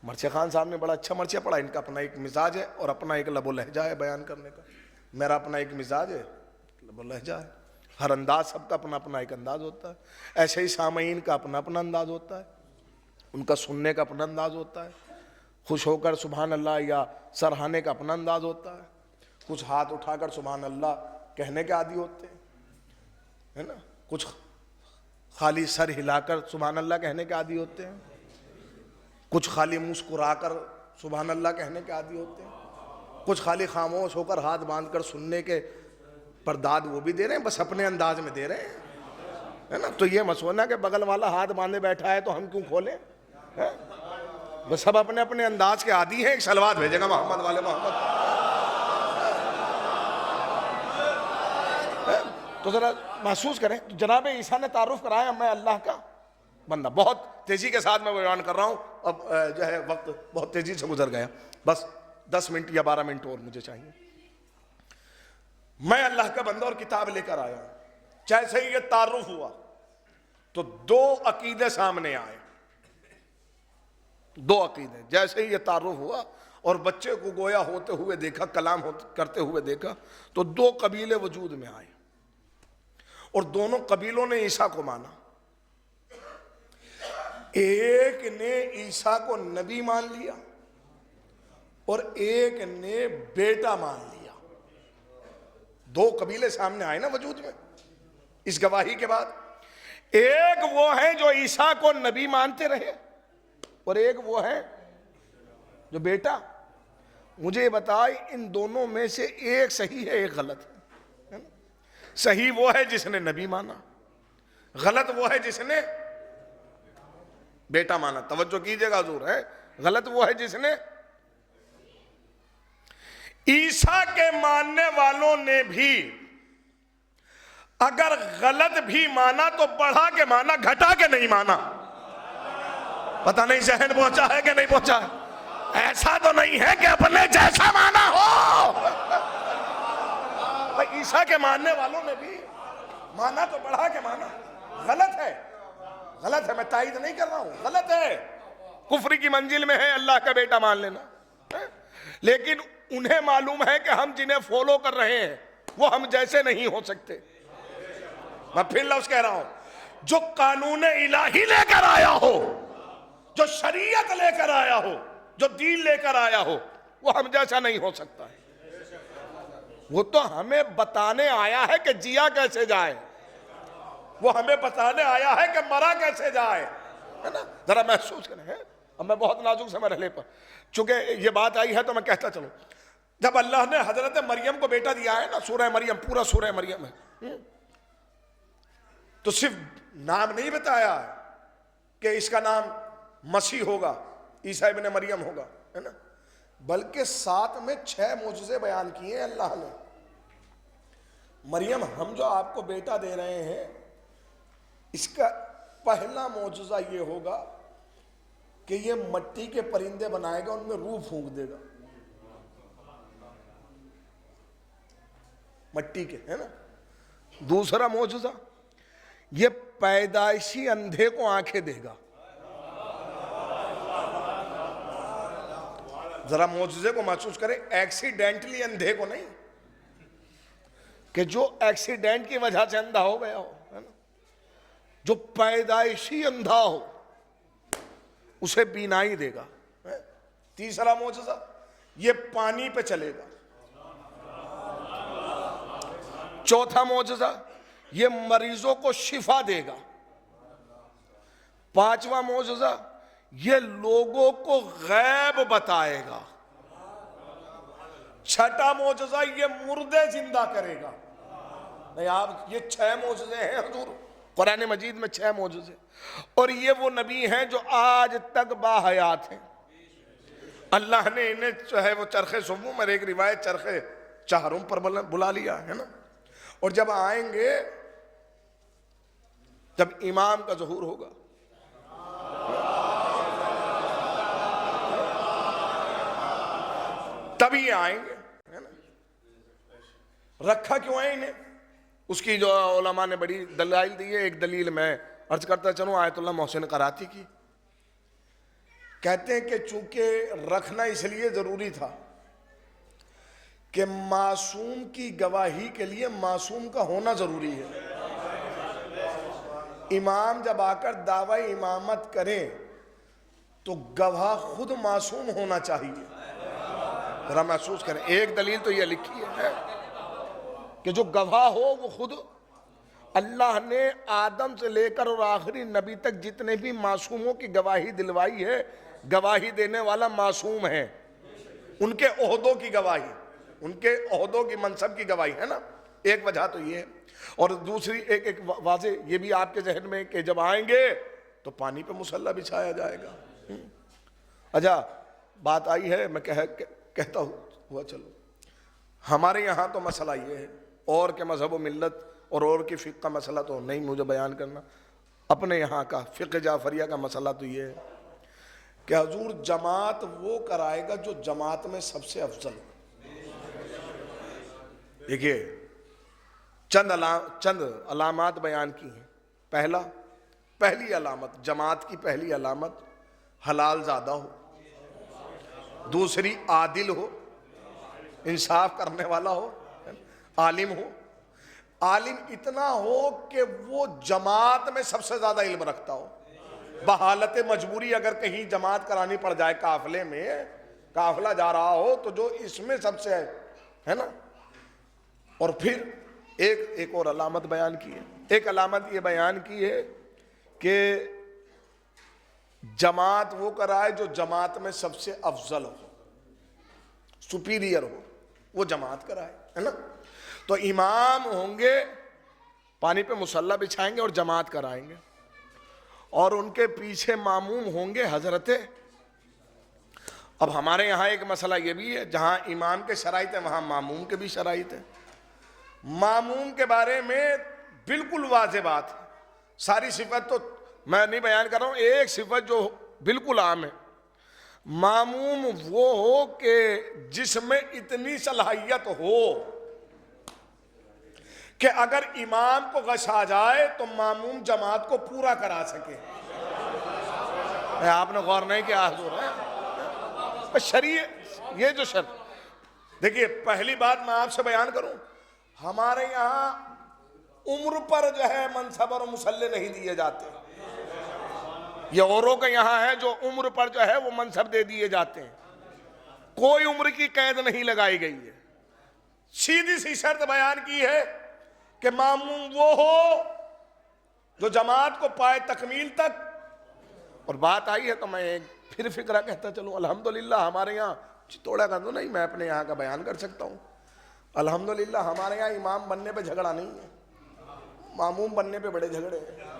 مرچے خان صاحب نے بڑا اچھا مرچے پڑھا. ان کا اپنا ایک مزاج ہے اور اپنا ایک لب و لہجہ ہے بیان کرنے کا. میرا اپنا ایک مزاج ہے، لب و لہجہ ہے. ہر انداز سب کا اپنا اپنا ایک انداز ہوتا ہے. ایسے ہی سامعین کا اپنا اپنا انداز ہوتا ہے، ان کا سننے کا اپنا انداز ہوتا ہے. خوش ہو کر سبحان اللہ یا سرہانے کا اپنا انداز ہوتا ہے، کچھ ہاتھ اٹھا کر سبحان اللہ کہنے کے عادی ہوتے ہیں، ہے نا، کچھ خالی سر ہلا کر سبحان اللہ کہنے کے عادی ہوتے ہیں، کچھ خالی مسکرا کر سبحان اللہ کہنے کے عادی ہوتے ہیں، کچھ خالی خاموش ہو کر ہاتھ باندھ کر سننے کے پر داد وہ بھی دے رہے ہیں، بس اپنے انداز میں دے رہے ہیں، ہے نا۔ تو یہ مسئلہ کہ بغل والا ہاتھ باندھے بیٹھا ہے تو ہم کیوں کھولیں، بس سب اپنے اپنے انداز کے عادی ہیں۔ ایک صلوات بھیجے گا محمد والے محمد۔ تو ذرا محسوس کریں، جناب عیسیٰ نے تعارف کرایا میں اللہ کا بندہ۔ بہت تیزی کے ساتھ میں بیان کر رہا ہوں، اب جو ہے وقت بہت تیزی سے گزر گیا، بس 10 منٹ یا 12 منٹ اور مجھے چاہیے۔ میں اللہ کا بندہ اور کتاب لے کر آیا ہوں۔ جیسے ہی یہ تعارف ہوا تو 2 عقیدے سامنے آئے، 2 عقیدے۔ جیسے ہی یہ تعارف ہوا اور بچے کو گویا ہوتے ہوئے دیکھا، کلام کرتے ہوئے دیکھا، تو 2 قبیلے وجود میں آئے اور دونوں قبیلوں نے عیسیٰ کو مانا۔ ایک نے عیسیٰ کو نبی مان لیا اور ایک نے بیٹا مان لیا۔ 2 قبیلے سامنے آئے نا وجود میں اس گواہی کے بعد۔ ایک وہ ہیں جو عیسیٰ کو نبی مانتے رہے اور ایک وہ ہے جو بیٹا۔ مجھے بتائے ان دونوں میں سے ایک صحیح ہے ایک غلط ہے۔ صحیح وہ ہے جس نے نبی مانا، غلط وہ ہے جس نے بیٹا مانا۔ توجہ کیجئے گا حضور، ہے غلط وہ ہے جس نے۔ عیسیٰ کے ماننے والوں نے بھی اگر غلط بھی مانا تو بڑھا کے مانا، گھٹا کے نہیں مانا۔ پتہ نہیں ذہن پہنچا ہے کہ نہیں پہنچا ہے؟ ایسا تو نہیں ہے کہ اپنے جیسا مانا ہو۔ عیسیٰ کے ماننے والوں نے بھی مانا تو بڑھا کے مانا۔ غلط ہے، غلط ہے، میں تائید نہیں کر رہا ہوں، غلط ہے۔ کفر کی منزل میں ہے اللہ کا بیٹا مان لینا، لیکن انہیں معلوم ہے کہ ہم جنہیں فالو کر رہے ہیں وہ ہم جیسے نہیں ہو سکتے۔ میں پھر لفظ کہہ رہا ہوں، جو قانون الہی لے کر آیا ہو، جو شریعت لے کر آیا ہو، جو دین لے کر آیا ہو، وہ ہم جیسا نہیں ہو سکتا ہے۔ وہ تو ہمیں بتانے آیا ہے کہ جیا کیسے جائے، وہ ہمیں بتانے آیا ہے کہ مرا کیسے جائے، ہے نا۔ ذرا محسوس کریں۔ اب میں بہت نازک سے مرحلے پر، چونکہ یہ بات آئی ہے تو میں کہتا چلوں۔ جب اللہ نے حضرت مریم کو بیٹا دیا ہے نا، سورہ مریم، پورا سورہ مریم ہے، تو صرف نام نہیں بتایا کہ اس کا نام مسیح ہوگا، عیسیٰ ابن مریم ہوگا، ہے نا، بلکہ ساتھ میں 6 معجزے بیان کیے ہیں اللہ نے۔ مریم، ہم جو آپ کو بیٹا دے رہے ہیں، اس کا پہلا معجزہ یہ ہوگا کہ یہ مٹی کے پرندے بنائے گا، ان میں روح پھونک دے گا، مٹی کے، ہے نا۔ دوسرا معجزہ، یہ پیدائشی اندھے کو آنکھیں دے گا۔ ذرا معجزے کو محسوس کریں، ایکسیڈنٹلی اندھے کو نہیں، کہ جو ایکسیڈنٹ کی وجہ سے اندھا ہو گیا ہو، ہے نا، جو پیدائشی اندھا ہو اسے بینائی دے گا۔ تیسرا معجزہ، یہ پانی پہ چلے گا۔ چوتھا معجزہ، یہ مریضوں کو شفا دے گا۔ پانچواں معجزہ، یہ لوگوں کو غیب بتائے گا۔ چھٹا معجزہ، یہ مردے زندہ کرے گا۔ نہیں آپ، یہ 6 معجزے ہیں حضور، قرآن مجید میں 6 معجزے، اور یہ وہ نبی ہیں جو آج تک باحیات ہیں۔ اللہ نے انہیں جو ہے وہ چرخ سوم میں، ایک روایت چرخ چہارم پر بلا لیا ہے نا، اور جب آئیں گے، جب امام کا ظہور ہوگا، تبھی آئیں گے، ہے نا۔ رکھا کیوں ہے انہیں؟ اس کی جو علماء نے بڑی دلائل دی ہے۔ ایک دلیل میں عرض کرتا چلوں، آیت اللہ محسن قراتی کی، کہتے ہیں کہ چونکہ رکھنا اس لیے ضروری تھا کہ معصوم کی گواہی کے لیے معصوم کا ہونا ضروری ہے۔ امام جب آ کر دعوی امامت کریں تو گواہ خود معصوم ہونا چاہیے. ذرا محسوس کریں, ایک دلیل تو یہ لکھی ہے کہ جو گواہ ہو وہ خود. اللہ نے آدم سے لے کر اور آخری نبی تک جتنے بھی معصوموں کی گواہی دلوائی ہے, گواہی دینے والا معصوم ہے. ان کے عہدوں کی گواہی, ان کے عہدوں کی منصب کی گواہی ہے نا. ایک وجہ تو یہ ہے. اور دوسری ایک واضح یہ بھی آپ کے ذہن میں کہ جب آئیں گے تو پانی پہ مصلی بچھایا جائے گا. اچھا بات آئی ہے, میں کہتا ہوا چلو, ہمارے یہاں تو مسئلہ یہ ہے, اور کے مذہب و ملت اور کی فقہ کا مسئلہ تو نہیں مجھے بیان کرنا. اپنے یہاں کا فقہ جعفریہ کا مسئلہ تو یہ ہے کہ حضور جماعت وہ کرائے گا جو جماعت میں سب سے افضل ہو. دیکھیے چند علامات بیان کی ہیں. پہلی علامت, جماعت کی پہلی علامت حلال زادہ ہو. دوسری عادل ہو, انصاف کرنے والا ہو, عالم ہو. عالم اتنا ہو کہ وہ جماعت میں سب سے زیادہ علم رکھتا ہو. بحالت مجبوری اگر کہیں جماعت کرانی پڑ جائے, قافلے میں قافلہ جا رہا ہو تو جو اس میں سب سے ہے نا. اور پھر ایک اور علامت بیان کی ہے. ایک علامت یہ بیان کی ہے کہ جماعت وہ کرائے جو جماعت میں سب سے افضل ہو, سپیریئر ہو, وہ جماعت کرائے, ہے نا. تو امام ہوں گے, پانی پہ مصلی بچھائیں گے اور جماعت کرائیں گے, اور ان کے پیچھے ماموم ہوں گے حضرت. اب ہمارے یہاں ایک مسئلہ یہ بھی ہے, جہاں امام کے شرائط ہیں وہاں ماموم کے بھی شرائط ہیں. ماموم کے بارے میں بالکل واضح بات ہے. ساری صفت تو میں نہیں بیان کر رہا ہوں, ایک صفت جو بالکل عام ہے, ماموم وہ ہو کہ جس میں اتنی صلاحیت ہو کہ اگر امام کو غش آ جائے تو ماموم جماعت کو پورا کرا سکے. آپ نے غور نہیں کیا حضور ہے شریعت یہ جو شرط. دیکھیے پہلی بات میں آپ سے بیان کروں, ہمارے یہاں عمر پر جو ہے منصب اور مصلی نہیں دیے جاتے. یہ اوروں کے یہاں ہے جو عمر پر جو ہے وہ منصب دے دیے جاتے ہیں. کوئی عمر کی قید نہیں لگائی گئی ہے. سیدھی سی شرط بیان کی ہے کہ ماموم وہ ہو جو جماعت کو پائے تکمیل تک. اور بات آئی ہے تو میں پھر فکرہ کہتا چلوں, الحمدللہ ہمارے یہاں توڑا کر دو نہیں, میں اپنے یہاں کا بیان کر سکتا ہوں. الحمدللہ ہمارے یہاں امام بننے پہ جھگڑا نہیں ہے, ماموم بننے پہ بڑے جھگڑے ہیں.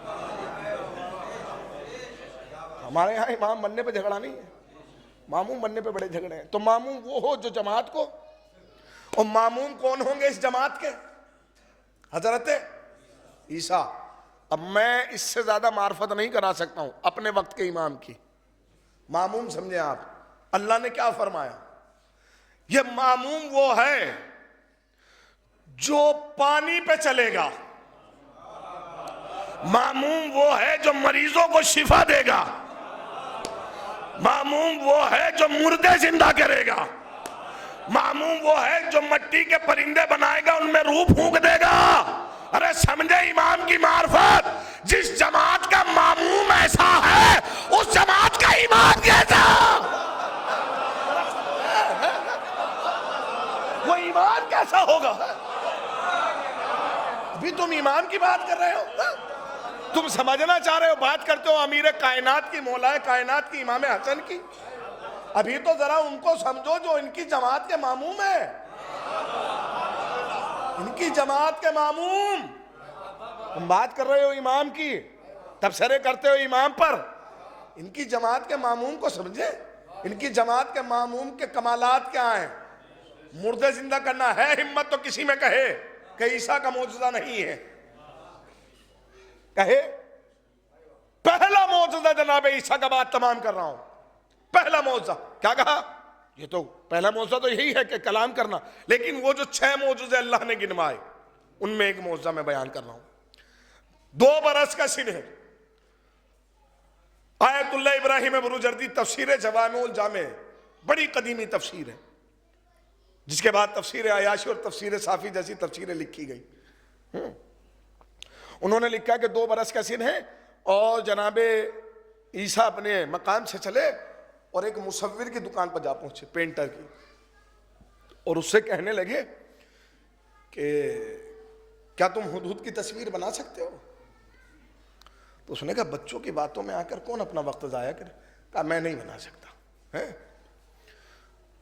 ہمارے یہاں امام بننے پہ جھگڑا نہیں ہے, ماموم بننے پہ بڑے جھگڑے ہیں. تو ماموم وہ ہو جو جماعت کو, اور ماموم کون ہوں گے اس جماعت کے؟ حضرت عیسیٰ. اب میں اس سے زیادہ معرفت نہیں کرا سکتا ہوں اپنے وقت کے امام کی. ماموم سمجھیں آپ, اللہ نے کیا فرمایا, یہ ماموم وہ ہے جو پانی پہ چلے گا, ماموم وہ ہے جو مریضوں کو شفا دے گا, ماموم وہ ہے جو مردے زندہ کرے گا, ماموم وہ ہے جو مٹی کے پرندے بنائے گا, ان میں روح پھونک دے گا. ارے سمجھے امام کی معرفت, جس جماعت کا ماموم ایسا ہے اس جماعت کا امام کیسا, وہ ایمان کیسا ہوگا. ابھی تم ایمان کی بات کر رہے ہو, تم سمجھنا چاہ رہے ہو, بات کرتے ہو امیر کائنات کی, مولا کائنات کی, امام حسن کی. ابھی تو ذرا ان کو سمجھو جو ان کی جماعت کے ماموم ہیں, ان کی جماعت کے ماموم. تم بات کر رہے ہو امام کی, تبصرے کرتے ہو امام پر, ان کی جماعت کے ماموم کو سمجھے. ان کی جماعت کے ماموم کے کمالات کیا ہیں؟ مردے زندہ کرنا ہے. ہمت تو کسی میں کہے کہ عیسیٰ کا معجزہ نہیں ہے, کہے پہلا معجزہ جناب عیسیٰ کا بات تمام کر رہا ہوں. پہلا معجزہ کیا کہا؟ یہ تو پہلا معجزہ تو یہی ہے کہ کلام کرنا, لیکن وہ جو 6 معجزے اللہ نے گنوائے ان میں ایک معجزہ میں بیان کر رہا ہوں. 2 برس کا سن ہے. آیت اللہ ابراہیم بروجردی تفسیر جوامع الجامع, بڑی قدیمی تفسیر ہے, جس کے بعد تفسیر عیاشی اور تفسیر صافی جیسی تفسیریں لکھی گئی. انہوں نے لکھا کہ 2 برس کا سن ہے, اور جناب عیسیٰ اپنے مقام سے چلے اور ایک مصور کی دکان پر جا پہنچے، پینٹر کی، اور اس سے کہنے لگے کہ کیا تم ہدہد کی تصویر بنا سکتے ہو؟ تو اس نے کہا بچوں کی باتوں میں آ کر کون اپنا وقت ضائع کرے؟ کہا میں نہیں بنا سکتا ہے۔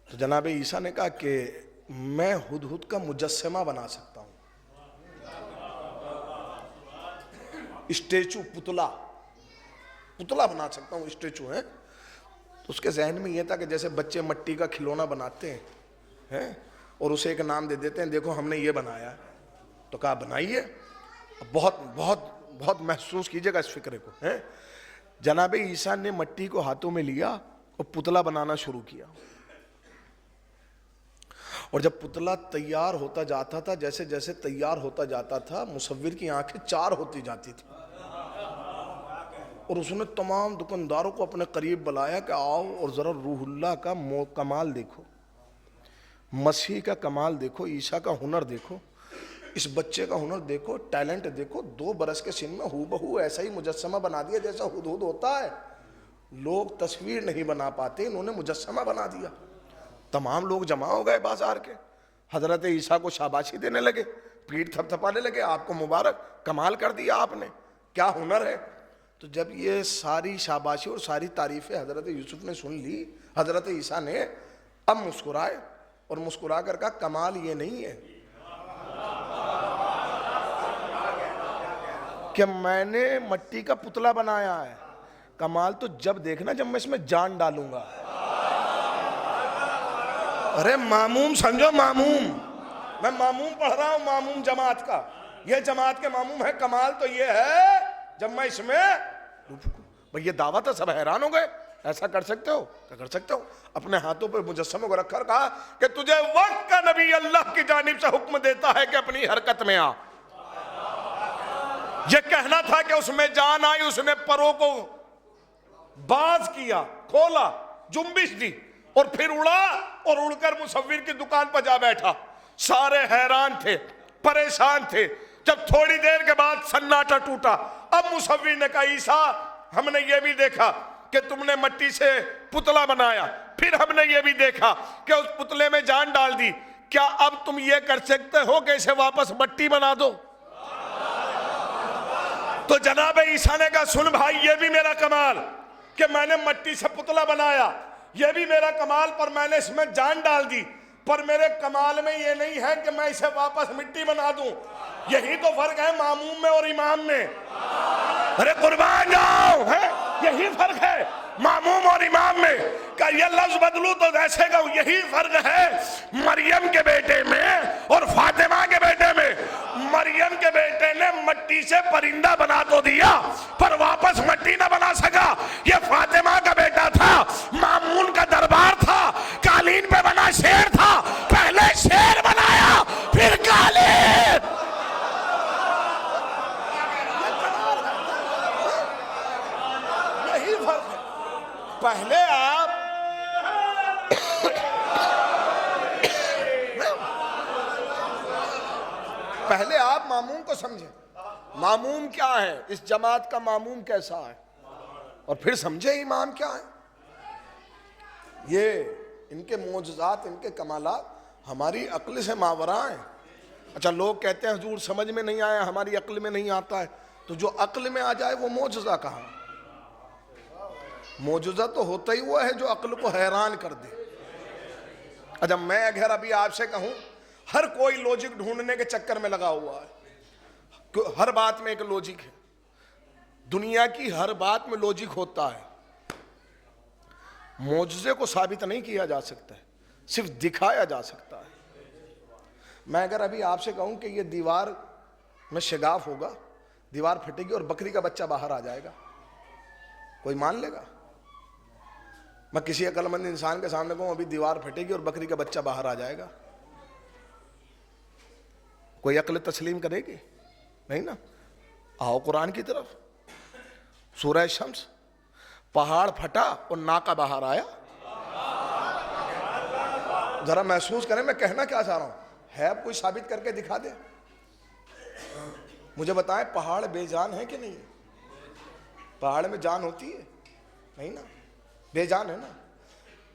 تو جناب عیسیٰ نے کہا کہ میں ہدہد کا مجسمہ بنا سکتا ہوں، اسٹیچو، پتلا بنا سکتا ہوں، اسٹیچو ہے۔ تو اس کے ذہن میں یہ تھا کہ جیسے بچے مٹی کا کھلونا بناتے ہیں اور اسے ایک نام دے دیتے ہیں، دیکھو ہم نے یہ بنایا، تو کہا بنائیے، بہت بہت بہت محسوس کیجئے گا اس فکرے کو۔ جناب عیسیٰ نے مٹی کو ہاتھوں میں لیا اور پتلا بنانا شروع کیا، اور جب پتلا تیار ہوتا جاتا تھا، جیسے جیسے تیار ہوتا جاتا تھا، مصور کی آنکھیں چار ہوتی جاتی تھی، اور اس نے تمام دکانداروں کو اپنے قریب بلایا کہ آؤ اور ذرا روح اللہ کا کمال دیکھو، مسیح کا کمال دیکھو، عیسیٰ کا ہنر دیکھو، اس بچے کا ہنر دیکھو، ٹیلنٹ دیکھو۔ 2 برس کے سن میں ہو بہو ایسا ہی مجسمہ بنا دیا جیسا ہدہد ہوتا ہے۔ لوگ تصویر نہیں بنا پاتے، انہوں نے مجسمہ بنا دیا۔ تمام لوگ جمع ہو گئے بازار کے، حضرت عیسیٰ کو شاباشی دینے لگے، پیٹھ تھپ تھپانے لگے، آپ کو مبارک، کمال کر دیا آپ نے، کیا ہنر ہے۔ تو جب یہ ساری شاباشی اور ساری تعریفیں حضرت یوسف نے سن لی، حضرت عیسیٰ نے اب مسکرائے اور مسکرا کر کہا کمال یہ نہیں ہے کہ میں نے مٹی کا پتلا بنایا ہے، کمال تو جب دیکھنا جب میں اس میں جان ڈالوں گا۔ ارے ماموم سمجھو، ماموم، میں ماموم پڑھ رہا ہوں، ماموم جماعت کا، یہ جماعت کے ماموم ہے۔ کمال تو یہ ہے جب میں اس میں بھئی، یہ دعویٰ تھا، سب حیران ہو گئے، ایسا کر سکتے ہو؟ کیا کر سکتے ہو؟ اپنے ہاتھوں پر مجسمے کو رکھ کر کہا کہ تجھے وقت کا نبی اللہ کی جانب سے حکم دیتا ہے کہ اپنی حرکت میں آ۔ یہ کہنا تھا کہ اس میں جان آئی، اس نے پروں کو باز کیا، کھولا، جنبش دی، اور پھر اڑا، اور اڑ کر مصور کی دکان پر جا بیٹھا۔ سارے حیران تھے، پریشان تھے۔ جب تھوڑی دیر کے بعد سناٹا ٹوٹا، اب مصور نے کہا عیسیٰ ہم نے یہ بھی دیکھا کہ تم نے مٹی سے پتلا بنایا، پھر ہم نے یہ بھی دیکھا کہ اس پتلے میں جان ڈال دی، کیا اب تم یہ کر سکتے ہو کہ اسے واپس مٹی بنا دو؟ تو جناب عیسیٰ نے کہا سن بھائی، یہ بھی میرا کمال کہ میں نے مٹی سے پتلا بنایا، یہ بھی میرا کمال، پر میں نے اس میں جان ڈال دی، پر میرے کمال میں یہ نہیں ہے کہ میں اسے واپس مٹی بنا دوں۔ یہی تو فرق ہے ماموم میں اور امام میں۔ ارے قربان جاؤ، یہی فرق ہے ماموم اور امام میں۔ کہ یہ لفظ بدلو تو ایسے کہ یہی فرق ہے مریم کے بیٹے میں اور فاطمہ کے بیٹے میں۔ مریم کے بیٹے نے مٹی سے پرندہ بنا تو دیا پر واپس مٹی نہ بنا سکا۔ یہ فاطمہ کا بیٹا تھا، مامون کا دربار تھا، قالین پہ بنا شیر تھا، پہلے شیر بنایا پھر قالین۔ یہی فرق ہے۔ پہلے آپ ماموم کو سمجھیں، ماموم کیا ہے، اس جماعت کا ماموم کیسا ہے، اور پھر سمجھے امام کیا ہے۔ یہ ان کے معجزات، ان کے کمالات ہماری عقل سے ماوراء ہیں۔ اچھا لوگ کہتے ہیں حضور سمجھ میں نہیں آیا، ہماری عقل میں نہیں آتا ہے، تو جو عقل میں آ جائے وہ معجزہ کہاں؟ معجزہ تو ہوتا ہی وہ ہے جو عقل کو حیران کر دے۔ اچھا میں اگر ابھی آپ سے کہوں، ہر کوئی لوجک ڈھونڈنے کے چکر میں لگا ہوا ہے، ہر بات میں ایک لوجک ہے، دنیا کی ہر بات میں لوجک ہوتا ہے، معجزے کو ثابت نہیں کیا جا سکتا ہے، صرف دکھایا جا سکتا ہے۔ میں اگر ابھی آپ سے کہوں کہ یہ دیوار میں شگاف ہوگا، دیوار پھٹے گی اور بکری کا بچہ باہر آ جائے گا، کوئی مان لے گا؟ میں کسی عقل مند انسان کے سامنے کہوں ابھی دیوار پھٹے گی اور بکری کا بچہ باہر آ جائے گا، کوئی عقل تسلیم کرے گی؟ نہیں نا۔ آؤ قرآن کی طرف، سورہ شمس، پہاڑ پھٹا اور ناکا باہر آیا۔ ذرا محسوس کریں میں کہنا کیا چاہ رہا ہوں، ہے اب کوئی ثابت کر کے دکھا دے؟ مجھے بتائیں پہاڑ بے جان ہے کہ نہیں؟ پہاڑ میں جان ہوتی ہے؟ نہیں نا, بے جان ہے نا.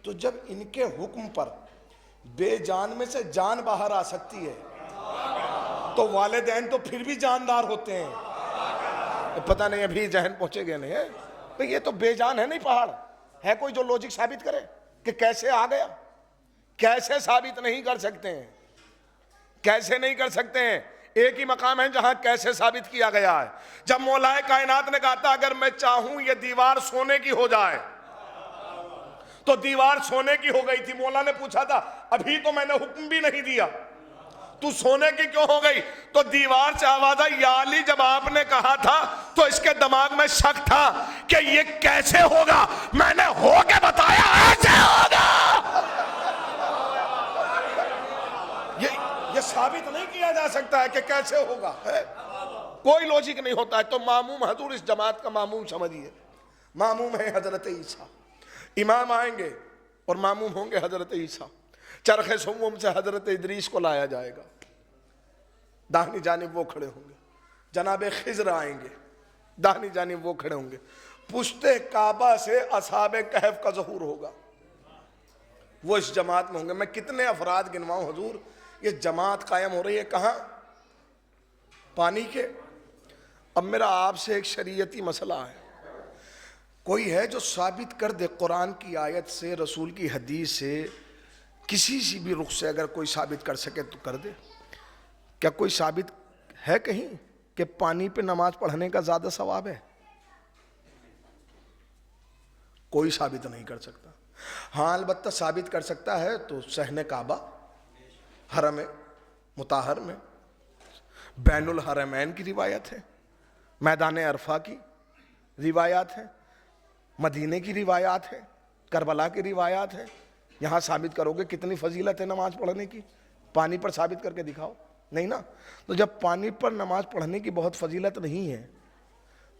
تو جب ان کے حکم پر بے جان میں سے جان باہر آ سکتی ہے تو والدین تو پھر بھی جاندار ہوتے ہیں. پتہ نہیں ابھی ذہن پہنچے گئے نہیں ہے بھئی, یہ تو بے جان ہے نہیں پہاڑ. ہے کوئی جو لوجک ثابت کرے کہ کیسے آ گیا؟ کیسے ثابت نہیں کر سکتے ہیں, کیسے نہیں کر سکتے ہیں. ایک ہی مقام ہے جہاں کیسے ثابت کیا گیا ہے. جب مولا کائنات نے کہا تھا اگر میں چاہوں یہ دیوار سونے کی ہو جائے, تو دیوار سونے کی ہو گئی تھی. مولا نے پوچھا تھا ابھی تو میں نے حکم بھی نہیں دیا, تو سونے کی کیوں ہو گئی؟ تو دیوار سے آواز آئی یا علی جب آپ نے کہا تھا تو اس کے دماغ میں شک تھا کہ یہ کیسے ہوگا, میں نے ہو کے بتایا ایسے ہوگا. یہ ثابت نہیں کیا جا سکتا ہے کہ کیسے ہوگا, کوئی لوجک نہیں ہوتا ہے. تو ماموم حضور اس جماعت کا ماموم سمجھیے, ماموم ہے حضرت عیسیٰ. امام آئیں گے اور ماموم ہوں گے حضرت عیسیٰ. چرخ سموم سے حضرت ادریس کو لایا جائے گا, داہنی جانب وہ کھڑے ہوں گے. جناب خضر آئیں گے, داہنی جانب وہ کھڑے ہوں گے. پشت کعبہ سے اصحاب کہف کا ظہور ہوگا, وہ اس جماعت میں ہوں گے. میں کتنے افراد گنواؤں حضور, یہ جماعت قائم ہو رہی ہے کہاں؟ پانی کے. اب میرا آپ سے ایک شریعتی مسئلہ ہے, کوئی ہے جو ثابت کر دے قرآن کی آیت سے, رسول کی حدیث سے, کسی سی بھی رخ سے اگر کوئی ثابت کر سکے تو کر دے. کیا کوئی ثابت ہے کہیں کہ پانی پہ نماز پڑھنے کا زیادہ ثواب ہے؟ کوئی ثابت نہیں کر سکتا. ہاں البتہ ثابت کر سکتا ہے تو صحن کعبہ, حرم مطہر میں, بین الحرمین کی روایت ہے, میدان عرفہ کی روایات ہیں, مدینے کی روایات ہیں, کربلا کی روایات ہیں. یہاں ثابت کرو گے کتنی فضیلت ہے نماز پڑھنے کی, پانی پر ثابت کر کے دکھاؤ. نہیں نا. تو جب پانی پر نماز پڑھنے کی بہت فضیلت نہیں ہے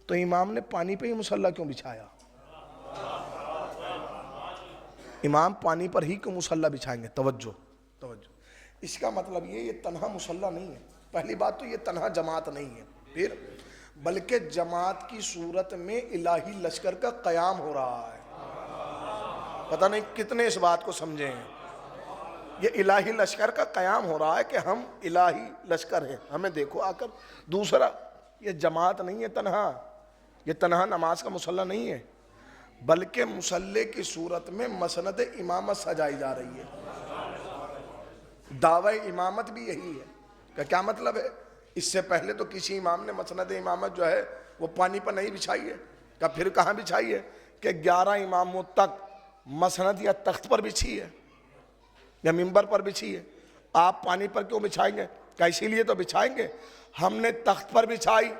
تو امام نے پانی پہ ہی مصلی کیوں بچھایا؟ امام پانی پر ہی کیوں مصلی بچھائیں گے؟ توجہ توجہ. اس کا مطلب یہ تنہا مصلی نہیں ہے. پہلی بات تو یہ تنہا جماعت نہیں ہے, پھر بلکہ جماعت کی صورت میں الہی لشکر کا قیام ہو رہا ہے. پتہ نہیں کتنے اس بات کو سمجھے ہیں. یہ الہی لشکر کا قیام ہو رہا ہے کہ ہم الہی لشکر ہیں, ہمیں دیکھو آ کر. دوسرا, یہ جماعت نہیں ہے تنہا, یہ تنہا نماز کا مصلی نہیں ہے, بلکہ مصلی کی صورت میں مسند امامت سجائی جا رہی ہے. دعوی امامت بھی یہی ہے. کیا مطلب ہے؟ اس سے پہلے تو کسی امام نے مسند امامت جو ہے وہ پانی پر نہیں بچھائی ہے. کہ پھر کہاں بچھائی ہے؟ کہ 11 اماموں تک مسند یا تخت پر بچھی ہے یا منبر پر بچھی ہے. آپ پانی پر کیوں بچھائیں گے؟ کہ اسی لیے تو بچھائیں گے, ہم نے تخت پر بچھائی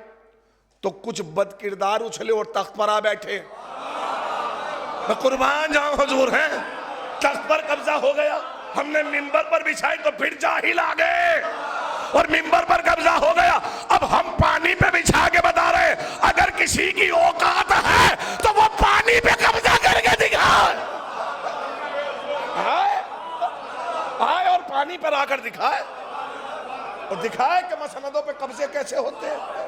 تو کچھ بد کردار اچھلے اور تخت پر آ بیٹھے. میں قربان جاؤں حضور ہیں, تخت پر قبضہ ہو گیا. ہم نے منبر پر بچھائی تو پھر جاہل آ گئے اور منبر پر قبضہ ہو گیا. اب ہم پانی پہ بچھا کے بتا رہے اگر کسی کی اوقات ہے تو وہ پانی پہ قبضہ کر کے دکھائے. آئے اور پانی پر آ کر دکھائے, اور دکھائے کہ مسندوں پہ قبضے کیسے ہوتے ہیں.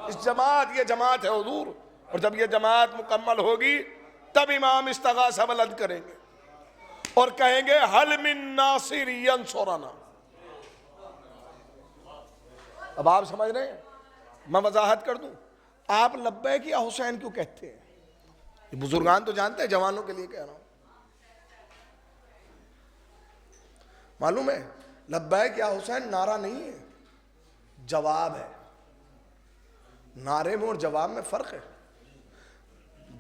اس جماعت, یہ جماعت ہے حضور, اور جب یہ جماعت مکمل ہوگی تب امام استغاثہ بلند کریں گے اور کہیں گے حل من ناصر ینصرنا. اب آپ سمجھ رہے ہیں؟ میں وضاحت کر دوں. آپ لبیک یا حسین کیوں کہتے ہیں؟ یہ بزرگان تو جانتے ہیں, جوانوں کے لیے کہہ رہا ہوں. معلوم ہے لبیک یا حسین نعرہ نہیں ہے, جواب ہے. نعرے میں اور جواب میں فرق ہے.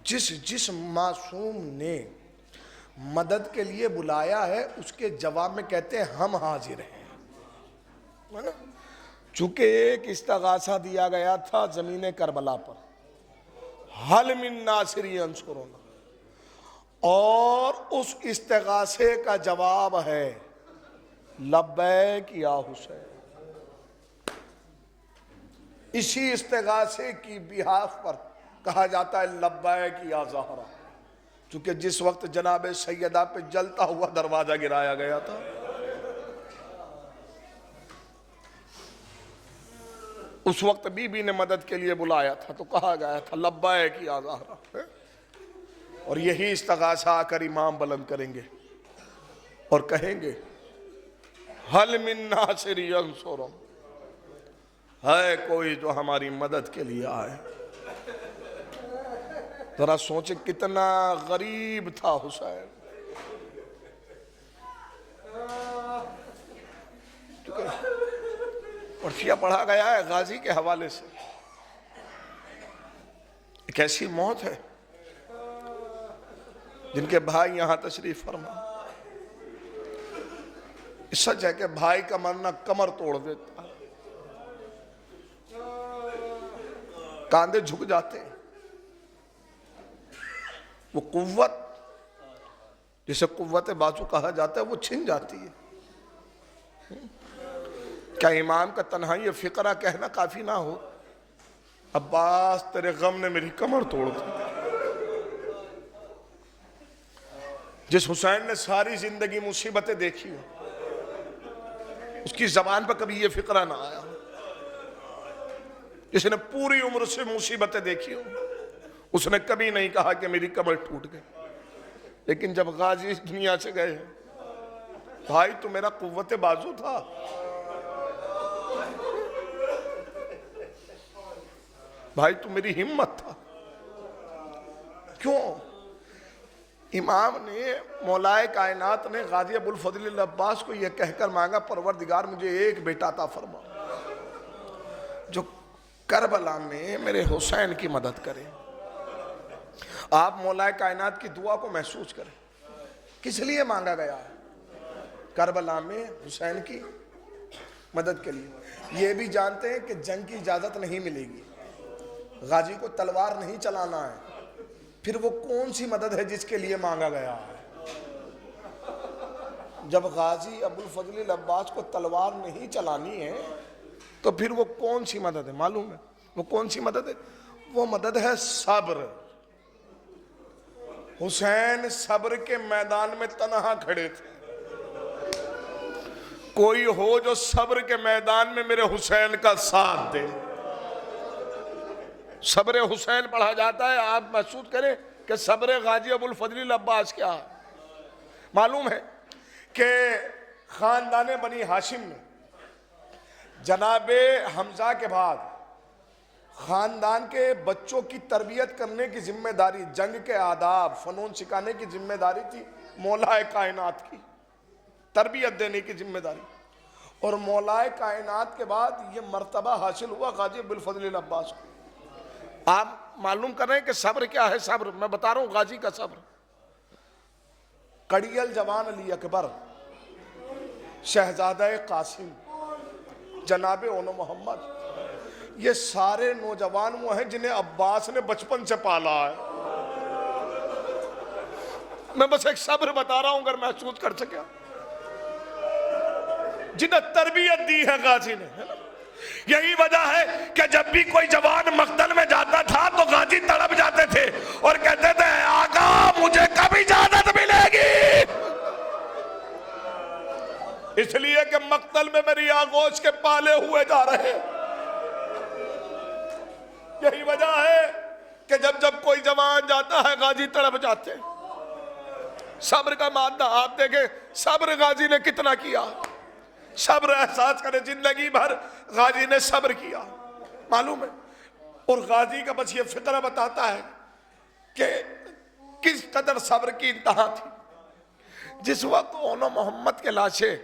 جس معصوم نے مدد کے لیے بلایا ہے اس کے جواب میں کہتے ہیں ہم حاضر ہیں. چونکہ ایک استغاثہ دیا گیا تھا زمین کربلا پر, حل من ناصر ینصرنا, اور اس استغاثے کا جواب ہے لبیک یا حسین. اسی استغاثے کی بحاف پر کہا جاتا ہے لبیک یا زہرا, چونکہ جس وقت جناب سیدہ پہ جلتا ہوا دروازہ گرایا گیا تھا, اس وقت بی بی نے مدد کے لیے بلایا تھا تو کہا گیا تھا لبیک یا زہرا. اور یہی استغاثہ آ کر امام بلند کریں گے اور کہیں گے حل من ناصر ینصرہم، ہے کوئی جو ہماری مدد کے لیے آئے۔ ذرا سوچیں کتنا غریب تھا حسین، پرچیاں پڑھا گیا ہے غازی کے حوالے سے، ایک ایسی موت ہے جن کے بھائی یہاں تشریف فرما، اس سچ ہے کہ بھائی کا مرنا کمر توڑ دیتا، کاندھے جھک جاتے ہیں، وہ قوت جسے قوت بازو کہا جاتا ہے وہ چھن جاتی ہے۔ کیا امام کا تنہا یہ فقرہ کہنا کافی نہ ہو، عباس تیرے غم نے میری کمر توڑ دی؟ جس حسین نے ساری زندگی مصیبتیں دیکھی ہو، اس کی زبان پر کبھی یہ فقرہ نہ آیا، جس نے پوری عمر سے مصیبتیں دیکھی ہو، اس نے کبھی نہیں کہا کہ میری کمر ٹوٹ گئی۔ لیکن جب غازی اس دنیا سے گئے، بھائی تو میرا قوت بازو تھا، بھائی تو میری ہمت تھا، کیوں؟ امام نے، مولائے کائنات نے غازی ابوالفضل العباس کو یہ کہہ کر مانگا پروردگار مجھے ایک بیٹا عطا فرما جو کربلا میں میرے حسین کی مدد کرے۔ آپ مولائے کائنات کی دعا کو محسوس کریں، کس لیے مانگا گیا ہے؟ کربلا میں حسین کی مدد کے لیے۔ یہ بھی جانتے ہیں کہ جنگ کی اجازت نہیں ملے گی، غازی کو تلوار نہیں چلانا ہے، پھر وہ کون سی مدد ہے جس کے لیے مانگا گیا ہے؟ جب غازی ابوالفضل العباس کو تلوار نہیں چلانی ہے تو پھر وہ کون سی مدد ہے معلوم ہے؟ وہ کون سی مدد ہے؟ وہ مدد ہے صبر۔ حسین صبر کے میدان میں تنہا کھڑے تھے، کوئی ہو جو صبر کے میدان میں میرے حسین کا ساتھ دے۔ صبر حسین پڑھا جاتا ہے، آپ محسوس کریں کہ صبر غازی ابوالفضل العباس کیا ہے۔ معلوم ہے کہ خاندان بنی ہاشم میں جناب حمزہ کے بعد خاندان کے بچوں کی تربیت کرنے کی ذمہ داری، جنگ کے آداب فنون سکھانے کی ذمہ داری تھی مولائے کائنات کی، تربیت دینے کی ذمہ داری، اور مولائے کائنات کے بعد یہ مرتبہ حاصل ہوا غازی ابوالفضل العباس کو۔ آپ معلوم کر رہے ہیں کہ صبر کیا ہے؟ صبر میں بتا رہا ہوں، غازی کا صبر۔ کڑی الجوان علی اکبر، شہزادہ قاسم، جناب اون محمد، یہ سارے نوجوان وہ ہیں جنہیں عباس نے بچپن سے پالا ہے۔ میں بس ایک صبر بتا رہا ہوں اگر محسوس کر سکیا، جنہیں تربیت دی ہے غازی نے، ہے نا؟ یہی وجہ ہے کہ جب بھی کوئی جوان مقتل میں جاتا تھا تو غازی تڑپ جاتے تھے اور کہتے تھے آقا مجھے کب اجازت ملے گی؟ اس لیے کہ مقتل میں میری آغوش کے پالے ہوئے جا رہے۔ یہی وجہ ہے کہ جب کوئی جوان جاتا ہے غازی تڑپ جاتے۔ صبر کا مادہ آپ دیکھیں، صبر غازی نے کتنا کیا، صبر احساس کرے، زندگی بھر غازی نے صبر کیا، معلوم ہے؟ اور غازی کا بس یہ فقرہ بتاتا ہے کہ کس قدر صبر کی انتہا تھی۔ جس وقت اون محمد کے لاشیں،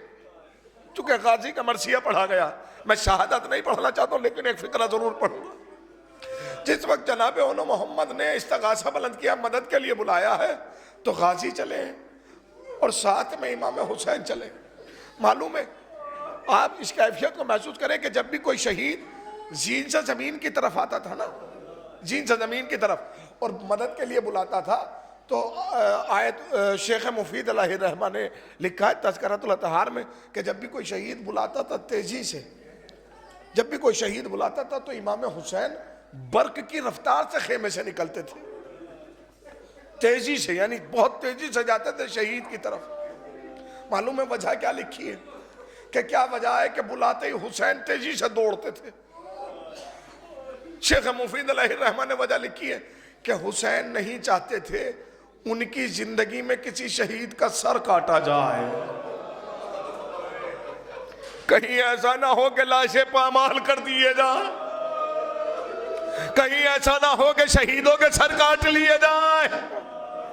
چونکہ غازی کا مرثیہ پڑھا گیا، میں شہادت نہیں پڑھنا چاہتا ہوں لیکن ایک فقرہ ضرور پڑھوں گا۔ جس وقت جناب اون محمد نے استغاثہ بلند کیا، مدد کے لیے بلایا ہے، تو غازی چلے اور ساتھ میں امام حسین چلے۔ معلوم ہے آپ اس کیفیت کو محسوس کریں کہ جب بھی کوئی شہید زین سے زمین کی طرف آتا تھا نا، زین سے زمین کی طرف، اور مدد کے لیے بلاتا تھا، تو آیت شیخ مفید علیہ الرحمہ نے لکھا ہے تذکرۃ الاطہار میں کہ جب بھی کوئی شہید بلاتا تھا تیزی سے، جب بھی کوئی شہید بلاتا تھا تو امام حسین برق کی رفتار سے خیمے سے نکلتے تھے، تیزی سے، یعنی بہت تیزی سے جاتے تھے شہید کی طرف۔ معلوم ہے وجہ کیا لکھی ہے؟ کہ کیا وجہ ہے کہ بلاتے ہی حسین تیزی سے دوڑتے تھے؟ شیخ مفید علیہ الرحمہ نے وجہ لکھی ہے کہ حسین نہیں چاہتے تھے ان کی زندگی میں کسی شہید کا سر کاٹا جائے، کہیں ایسا نہ ہو کہ لاشیں پامال کر دیے جائیں، کہیں ایسا نہ ہو کہ شہیدوں کے سر کاٹ لیے جائیں۔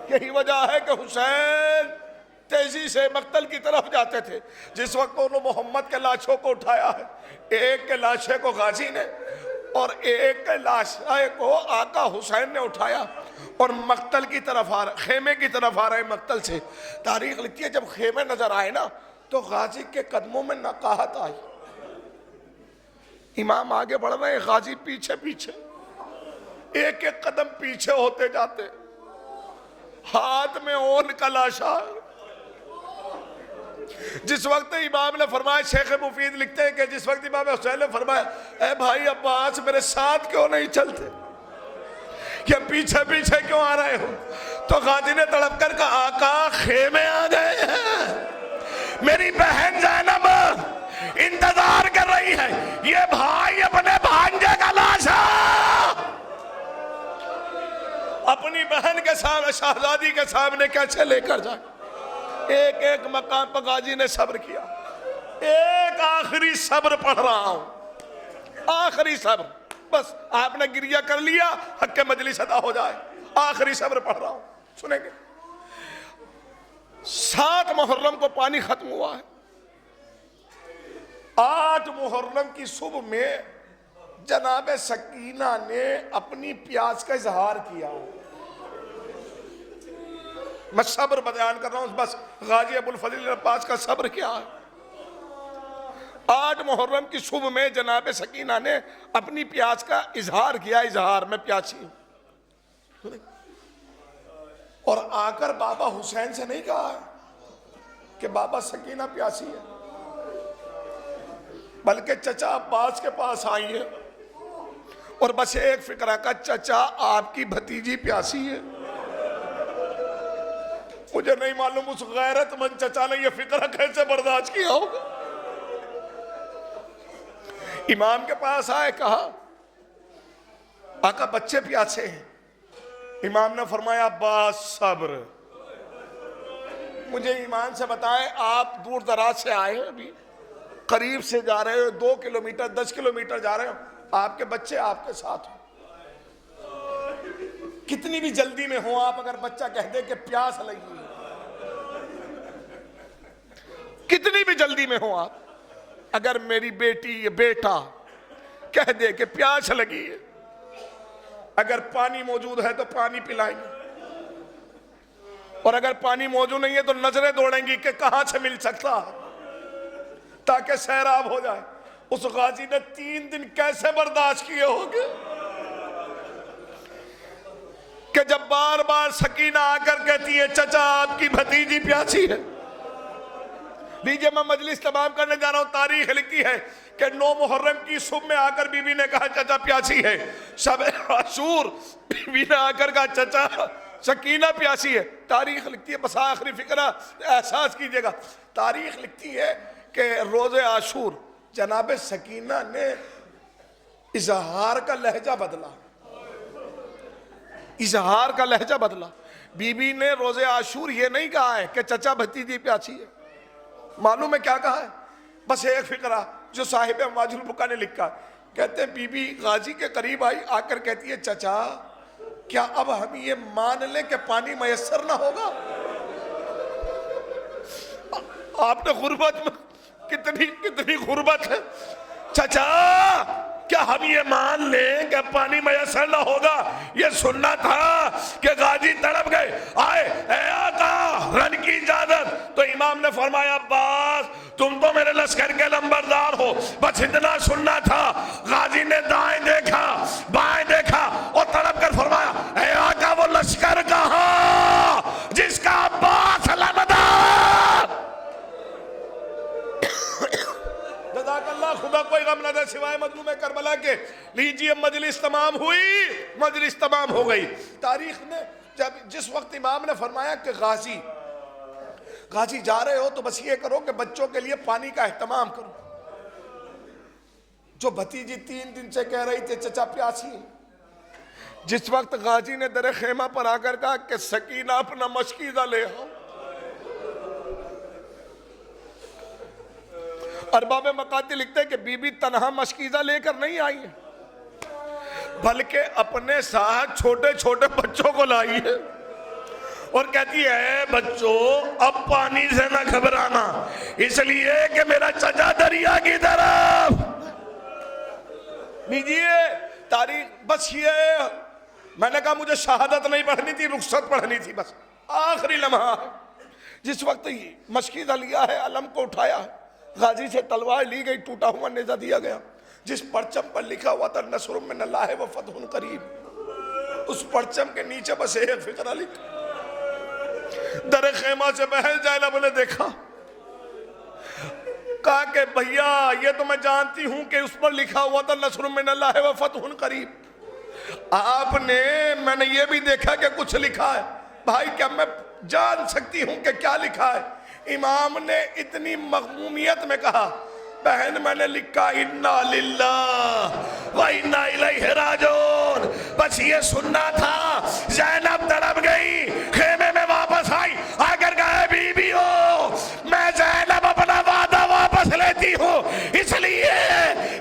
یہی وجہ ہے کہ حسین تیزی سے مقتل کی طرف جاتے تھے۔ جس وقت انہوں محمد کے لاشوں کو اٹھایا ہے، ایک کے لاشے کو غازی نے اور ایک کے لاشے کو آقا حسین نے اٹھایا اور مقتل کی طرف آ رہے، خیمے کی طرف آ رہے مقتل سے۔ تاریخ لکھتی ہے جب خیمے نظر آئے نا تو غازی کے قدموں میں نقاہت آئی، امام آگے بڑھ رہے ہیں، غازی پیچھے پیچھے، ایک ایک قدم پیچھے ہوتے جاتے، ہاتھ میں اون کا لاشا۔ جس وقت امام نے فرمایا، شیخ مفید لکھتے ہیں کہ جس وقت امام حسین نے فرمایا اے بھائی عباس میرے ساتھ کیوں نہیں چلتے، یا پیچھے پیچھے کیوں آ رہے ہو، تو غازی نے تڑپ کر کہا آقا خیمے آ گئے ہیں، میری بہن زینب انتظار کر رہی ہے، یہ بھائی اپنے بھانجے کا لاشا اپنی بہن کے سامنے، شہزادی کے سامنے کیسے لے کر جائے۔ ایک ایک مقام پر غازی نے صبر کیا، ایک آخری صبر پڑھ رہا ہوں، آخری صبر، بس آپ نے گریہ کر لیا حق مجلس ادا ہو جائے، آخری صبر پڑھ رہا ہوں، سنیں گے۔ 7 محرم کو پانی ختم ہوا ہے، 8 محرم کی صبح میں جناب سکینہ نے اپنی پیاس کا اظہار کیا۔ میں صبر بیان کر رہا ہوں، بس غازی ابو الفضل عباس کا صبر کیا ہے۔ 8 محرم کی صبح میں جناب سکینہ نے اپنی پیاس کا اظہار کیا، اظہار میں پیاسی ہوں، اور آ کر بابا حسین سے نہیں کہا کہ بابا سکینہ پیاسی ہے، بلکہ چچا عباس کے پاس آئی ہے اور بس ایک فکرہ کا چچا آپ کی بھتیجی پیاسی ہے۔ مجھے نہیں معلوم اس غیرت مند چچا نے یہ فکرہ کیسے برداشت کیا ہوگا۔ امام کے پاس آئے، کہا آقا بچے پیاسے ہیں۔ امام نے فرمایا عباس صبر، مجھے ایمان سے بتائیں آپ دور دراز سے آئے ہیں، ابھی قریب سے جا رہے ہو، 2 کلومیٹر 10 کلومیٹر جا رہے ہو، آپ کے بچے آپ کے ساتھ ہوں، کتنی بھی جلدی میں ہوں آپ، اگر بچہ کہہ دے کہ پیاس لگی، کتنی بھی جلدی میں ہوں آپ، اگر میری بیٹی یا بیٹا کہہ دے کہ پیاس لگی ہے، اگر پانی موجود ہے تو پانی پلائیں گے، اور اگر پانی موجود نہیں ہے تو نظریں دوڑیں گی کہ کہاں سے مل سکتا تاکہ سیراب ہو جائے۔ اس غازی نے 3 دن کیسے برداشت کیے ہوگے کہ جب بار بار سکینہ آ کر کہتی ہے چچا آپ کی بھتیجی پیاسی ہے۔ لیجئے میں مجلس تمام کرنے جا رہا ہوں، تاریخ لکھی ہے کہ 9 محرم کی صبح میں آ کر بی بی نے کہا چچا پیاسی ہے، شب عاشور بی بی نے آ کر کہا چچا سکینہ پیاسی ہے۔ تاریخ لکھتی ہے، بس آخری فکرہ احساس کیجئے گا، تاریخ لکھتی ہے کہ روز عاشور جناب سکینہ نے اظہار کا لہجہ بدلا، اظہار کا لہجہ بدلا۔ بی بی نے روز عاشور یہ نہیں کہا ہے کہ چچا بھتیجی پیاسی ہے، معلوم ہے کیا کہا ہے؟ بس ایک فقرہ جو صاحب امواج البکا نے لکھا، کہتے ہیں بی بی غازی کے قریب آئی، آ کر کہتی ہے چچا کیا اب ہم یہ مان لیں کہ پانی میسر نہ ہوگا؟ آپ نے غربت میں کتنی غربت ہے، چچا کیا ہم یہ مان لیں کہ پانی میسر نہ ہوگا؟ یہ سننا تھا کہ غازی تڑپ گئے، آئے اے آقا رن کی اجازت، تو امام نے فرمایا عباس تم تو میرے لشکر کے لمبردار ہو، بس اتنا سننا تھا۔ غازی نے دائیں دیکھا بائیں دیکھا اور تڑپ کر فرمایا اے آقا وہ لشکر کہاں جس کا عباس لمدار۔ جزاک اللہ، خدا کوئی غم نہ دے سوائے مظلوم کربلا کے۔ لیجئے مجلس تمام ہوئی، مجلس تمام ہو گئی۔ تاریخ نے جس وقت امام نے فرمایا کہ غازی جا رہے ہو تو بس یہ کرو کہ بچوں کے لیے پانی کا اہتمام کرو۔ جو بھتیجی 3 دن سے کہہ رہی تھی چچا پیاسی ہے، جس وقت غازی نے در خیمہ پر آ کر کہا کہ سکینہ اپنا مشکیزہ لے آؤ، ارباب مقاتی لکھتے ہیں کہ بی بی تنہا مشکیزہ لے کر نہیں آئی ہے، بلکہ اپنے ساتھ چھوٹے چھوٹے بچوں کو لائی ہے اور کہتی ہے بچوں اب پانی سے نہ گھبرانا، اس لیے کہ میرا چچا دریا کی طرف لیجیے تاریخ بس یہ، میں نے کہا مجھے شہادت نہیں پڑھنی تھی، رخصت پڑھنی تھی، بس آخری لمحہ جس وقت مشکیزہ لیا ہے، علم کو اٹھایا ہے، غازی سے تلوار لی گئی، ٹوٹا ہوا نیزہ دیا گیا، جس پرچم پر لکھا ہوا تھا نصر من اللہ و فتح قریب، اس پرچم کے نیچے بس ایک فقرہ لکھا۔ در خیمہ سے بہن زینب نے دیکھا، کہا کہ بھیا یہ تو میں جانتی ہوں کہ اس پر لکھا ہوا تھا نصر من اللہ و فتح قریب، آپ نے میں نے یہ بھی دیکھا کہ کچھ لکھا ہے، بھائی کیا میں جان سکتی ہوں کہ کیا لکھا ہے؟ امام نے اتنی مغمومیت میں کہا بہن میں نے لکھا انا للہ و انا الیہ راجعون، بس یہ سننا تھا۔ زینب تڑپ گئی، خیمے میں واپس آئی، آ کر کہا بی بی ہو میں زینب اپنا وعدہ واپس لیتی ہوں، اس لیے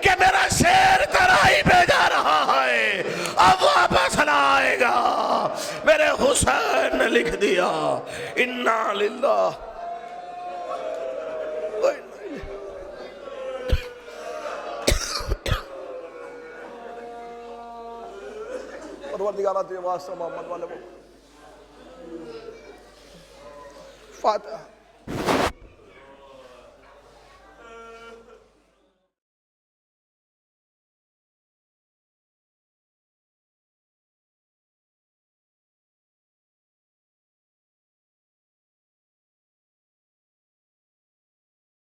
کہ میرا شیر ترائی پہ جا رہا ہے، اب واپس نہ آئے گا۔ میرے حسین نے لکھ دیا انا للہ پروردگارہ تو یہ واسطہ محمد والے فاتحہ۔